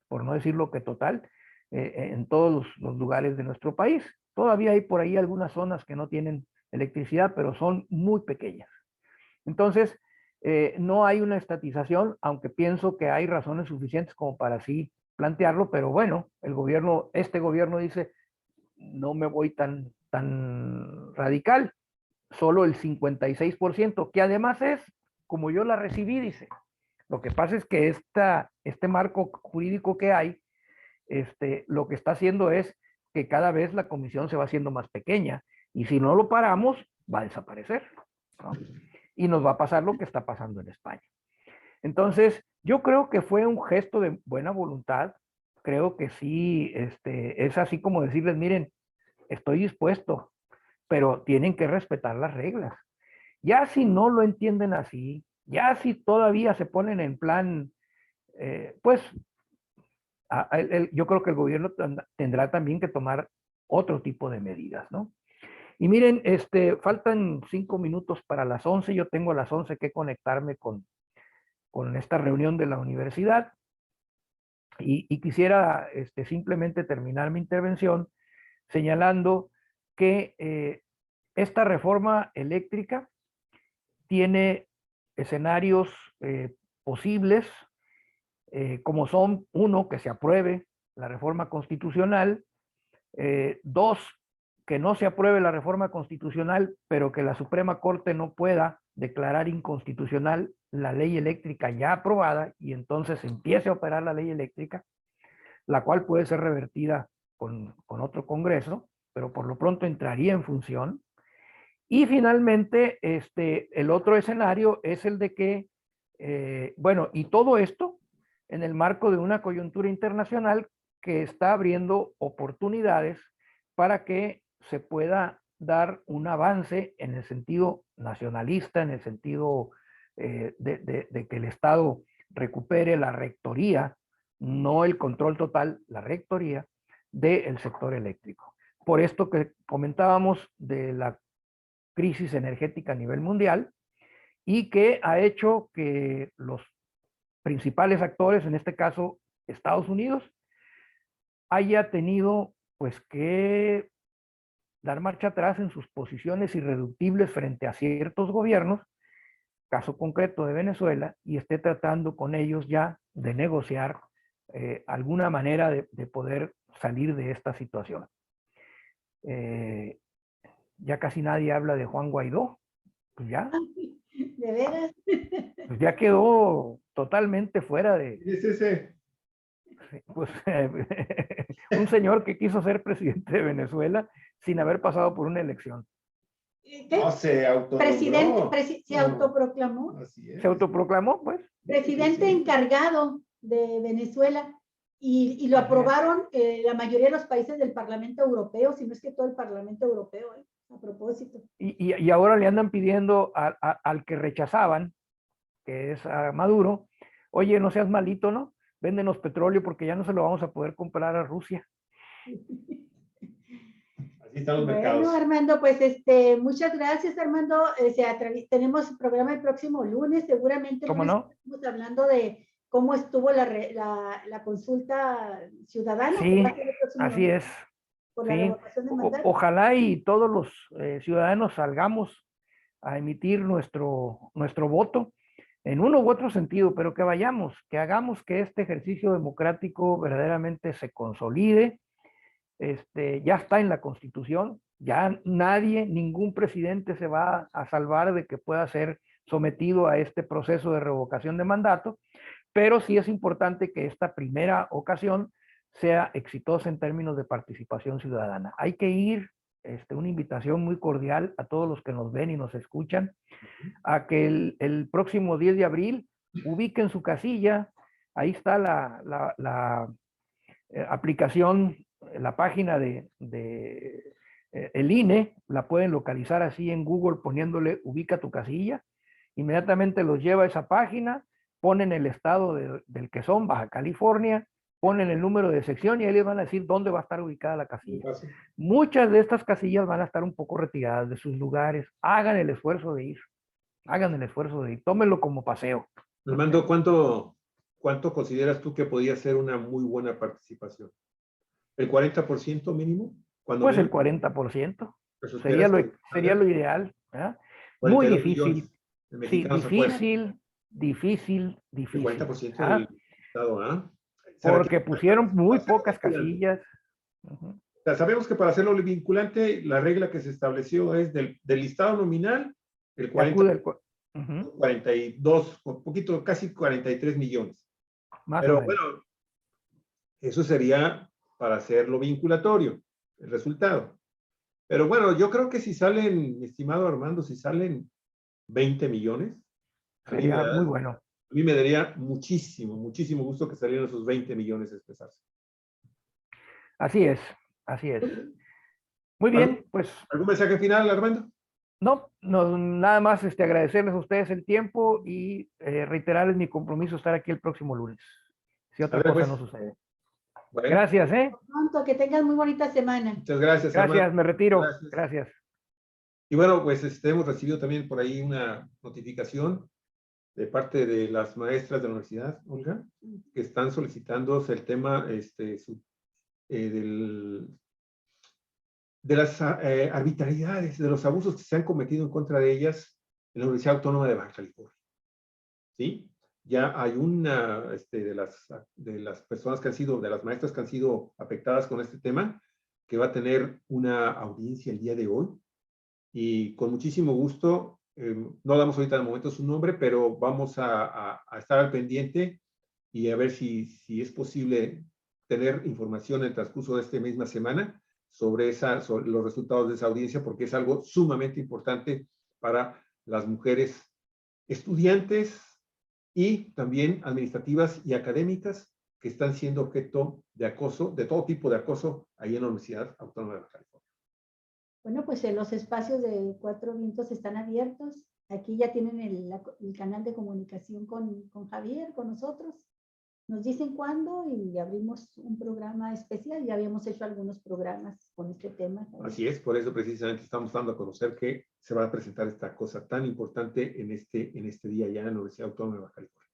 por no decirlo que total, en todos los lugares de nuestro país. Todavía hay por ahí algunas zonas que no tienen electricidad, pero son muy pequeñas. Entonces, no hay una estatización, aunque pienso que hay razones suficientes como para así plantearlo, pero bueno, este gobierno dice, no me voy tan radical, solo el 56%, que además es como yo la recibí, dice. Lo que pasa es que este marco jurídico que hay, lo que está haciendo es que cada vez la comisión se va haciendo más pequeña, y si no lo paramos, va a desaparecer, ¿no? Y nos va a pasar lo que está pasando en España. Entonces, yo creo que fue un gesto de buena voluntad. Creo que sí, es así como decirles, miren, estoy dispuesto, pero tienen que respetar las reglas. Ya si no lo entienden así, ya si todavía se ponen en plan, pues yo creo que el gobierno tendrá también que tomar otro tipo de medidas, ¿no? Y miren, faltan 5 minutos para las 11. Yo tengo a las 11 que conectarme con esta reunión de la universidad y quisiera simplemente terminar mi intervención señalando que esta reforma eléctrica tiene escenarios posibles, como son: uno, que se apruebe la reforma constitucional; dos, que no se apruebe la reforma constitucional, pero que la Suprema Corte no pueda declarar inconstitucional la ley eléctrica ya aprobada y entonces empiece a operar la ley eléctrica, la cual puede ser revertida con otro Congreso, pero por lo pronto entraría en función. Y finalmente, el otro escenario es el de que, bueno, y todo esto en el marco de una coyuntura internacional que está abriendo oportunidades para que se pueda dar un avance en el sentido nacionalista, en el sentido de que el Estado recupere la rectoría, no el control total, la rectoría del sector eléctrico. Por esto que comentábamos de la crisis energética a nivel mundial y que ha hecho que los principales actores, en este caso Estados Unidos, haya tenido pues que dar marcha atrás en sus posiciones irreductibles frente a ciertos gobiernos, caso concreto de Venezuela, y esté tratando con ellos ya de negociar alguna manera de poder salir de esta situación. Ya casi nadie habla de Juan Guaidó, pues ya. ¿De veras? Pues ya quedó totalmente fuera de... ¿Quién es ese? Pues un señor que quiso ser presidente de Venezuela sin haber pasado por una elección. ¿Qué? No, se autoproclamó. Se autoproclamó. Así es. Se autoproclamó, pues. Presidente encargado de Venezuela y lo aprobaron la mayoría de los países del Parlamento Europeo, si no es que todo el Parlamento Europeo, a propósito. Y ahora le andan pidiendo al que rechazaban, que es a Maduro, oye, no seas malito, ¿no? Véndenos petróleo porque ya no se lo vamos a poder comprar a Rusia. Así están los mercados. Bueno, Armando, pues muchas gracias, Armando. Tenemos programa el próximo lunes, seguramente. ¿Cómo no? Estamos hablando de cómo estuvo la consulta ciudadana. Sí, así es. por la Sí, revocación de mandato. ojalá y todos los ciudadanos salgamos a emitir nuestro voto en uno u otro sentido, pero que vayamos, que hagamos que este ejercicio democrático verdaderamente se consolide. Ya está en la Constitución, ya nadie, ningún presidente se va a salvar de que pueda ser sometido a este proceso de revocación de mandato, pero sí es importante que esta primera ocasión sea exitosa en términos de participación ciudadana. Hay que ir, una invitación muy cordial a todos los que nos ven y nos escuchan, a que el próximo 10 de abril ubiquen su casilla. Ahí está la aplicación, la página de el INE, la pueden localizar así en Google poniéndole ubica tu casilla, inmediatamente los lleva a esa página, ponen el estado del que son, Baja California, ponen el número de sección y ahí les van a decir dónde va a estar ubicada la casilla. Muchas de estas casillas van a estar un poco retiradas de sus lugares. Hagan el esfuerzo de ir. Tómenlo como paseo. Armando, ¿cuánto consideras tú que podría ser una muy buena participación? ¿El 40% mínimo? Pues el 40%. Sería lo ideal. Muy difícil. Sí, difícil. El 40% del Estado, porque pusieron muy pocas casillas. O sea, sabemos que para hacerlo vinculante, la regla que se estableció es del listado nominal, el 42, un poquito, casi 43 millones. Pero bueno, eso sería para hacerlo vinculatorio, el resultado. Pero bueno, yo creo que si salen, estimado Armando, si salen 20 millones, sería muy bueno. A mí me daría muchísimo gusto que salieran esos 20 millones a expresarse. Así es. Muy bien, pues. ¿Algún mensaje final, Armando? No, nada más agradecerles a ustedes el tiempo y reiterarles mi compromiso estar aquí el próximo lunes, si otra cosa no sucede. Bueno, gracias, Pronto, que tengan muy bonita semana. Muchas gracias. Gracias, Armando. Me retiro. Gracias. Y bueno, pues hemos recibido también por ahí una notificación de parte de las maestras de la universidad, Olga, que están solicitando el tema de las arbitrariedades, de los abusos que se han cometido en contra de ellas en la Universidad Autónoma de Baja California. ¿Sí? Ya hay una de las personas que han sido, de las maestras que han sido afectadas con este tema, que va a tener una audiencia el día de hoy. Y con muchísimo gusto, no damos ahorita de momento su nombre, pero vamos a estar al pendiente y a ver si es posible tener información en el transcurso de esta misma semana sobre los resultados de esa audiencia, porque es algo sumamente importante para las mujeres estudiantes y también administrativas y académicas que están siendo objeto de acoso, de todo tipo de acoso, ahí en la Universidad Autónoma de Baja California. Bueno, pues los espacios de Cuatro Vientos están abiertos. Aquí ya tienen el canal de comunicación con Javier, con nosotros. Nos dicen cuándo y abrimos un programa especial. Ya habíamos hecho algunos programas con este tema. Javier. Así es, por eso precisamente estamos dando a conocer que se va a presentar esta cosa tan importante en este día ya en la Universidad Autónoma de Baja California.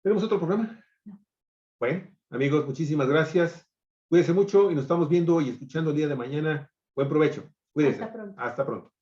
¿Tenemos otro programa? No. Bueno, amigos, muchísimas gracias. Cuídense mucho y nos estamos viendo y escuchando el día de mañana. Buen provecho. Cuídense. Hasta pronto. Hasta pronto.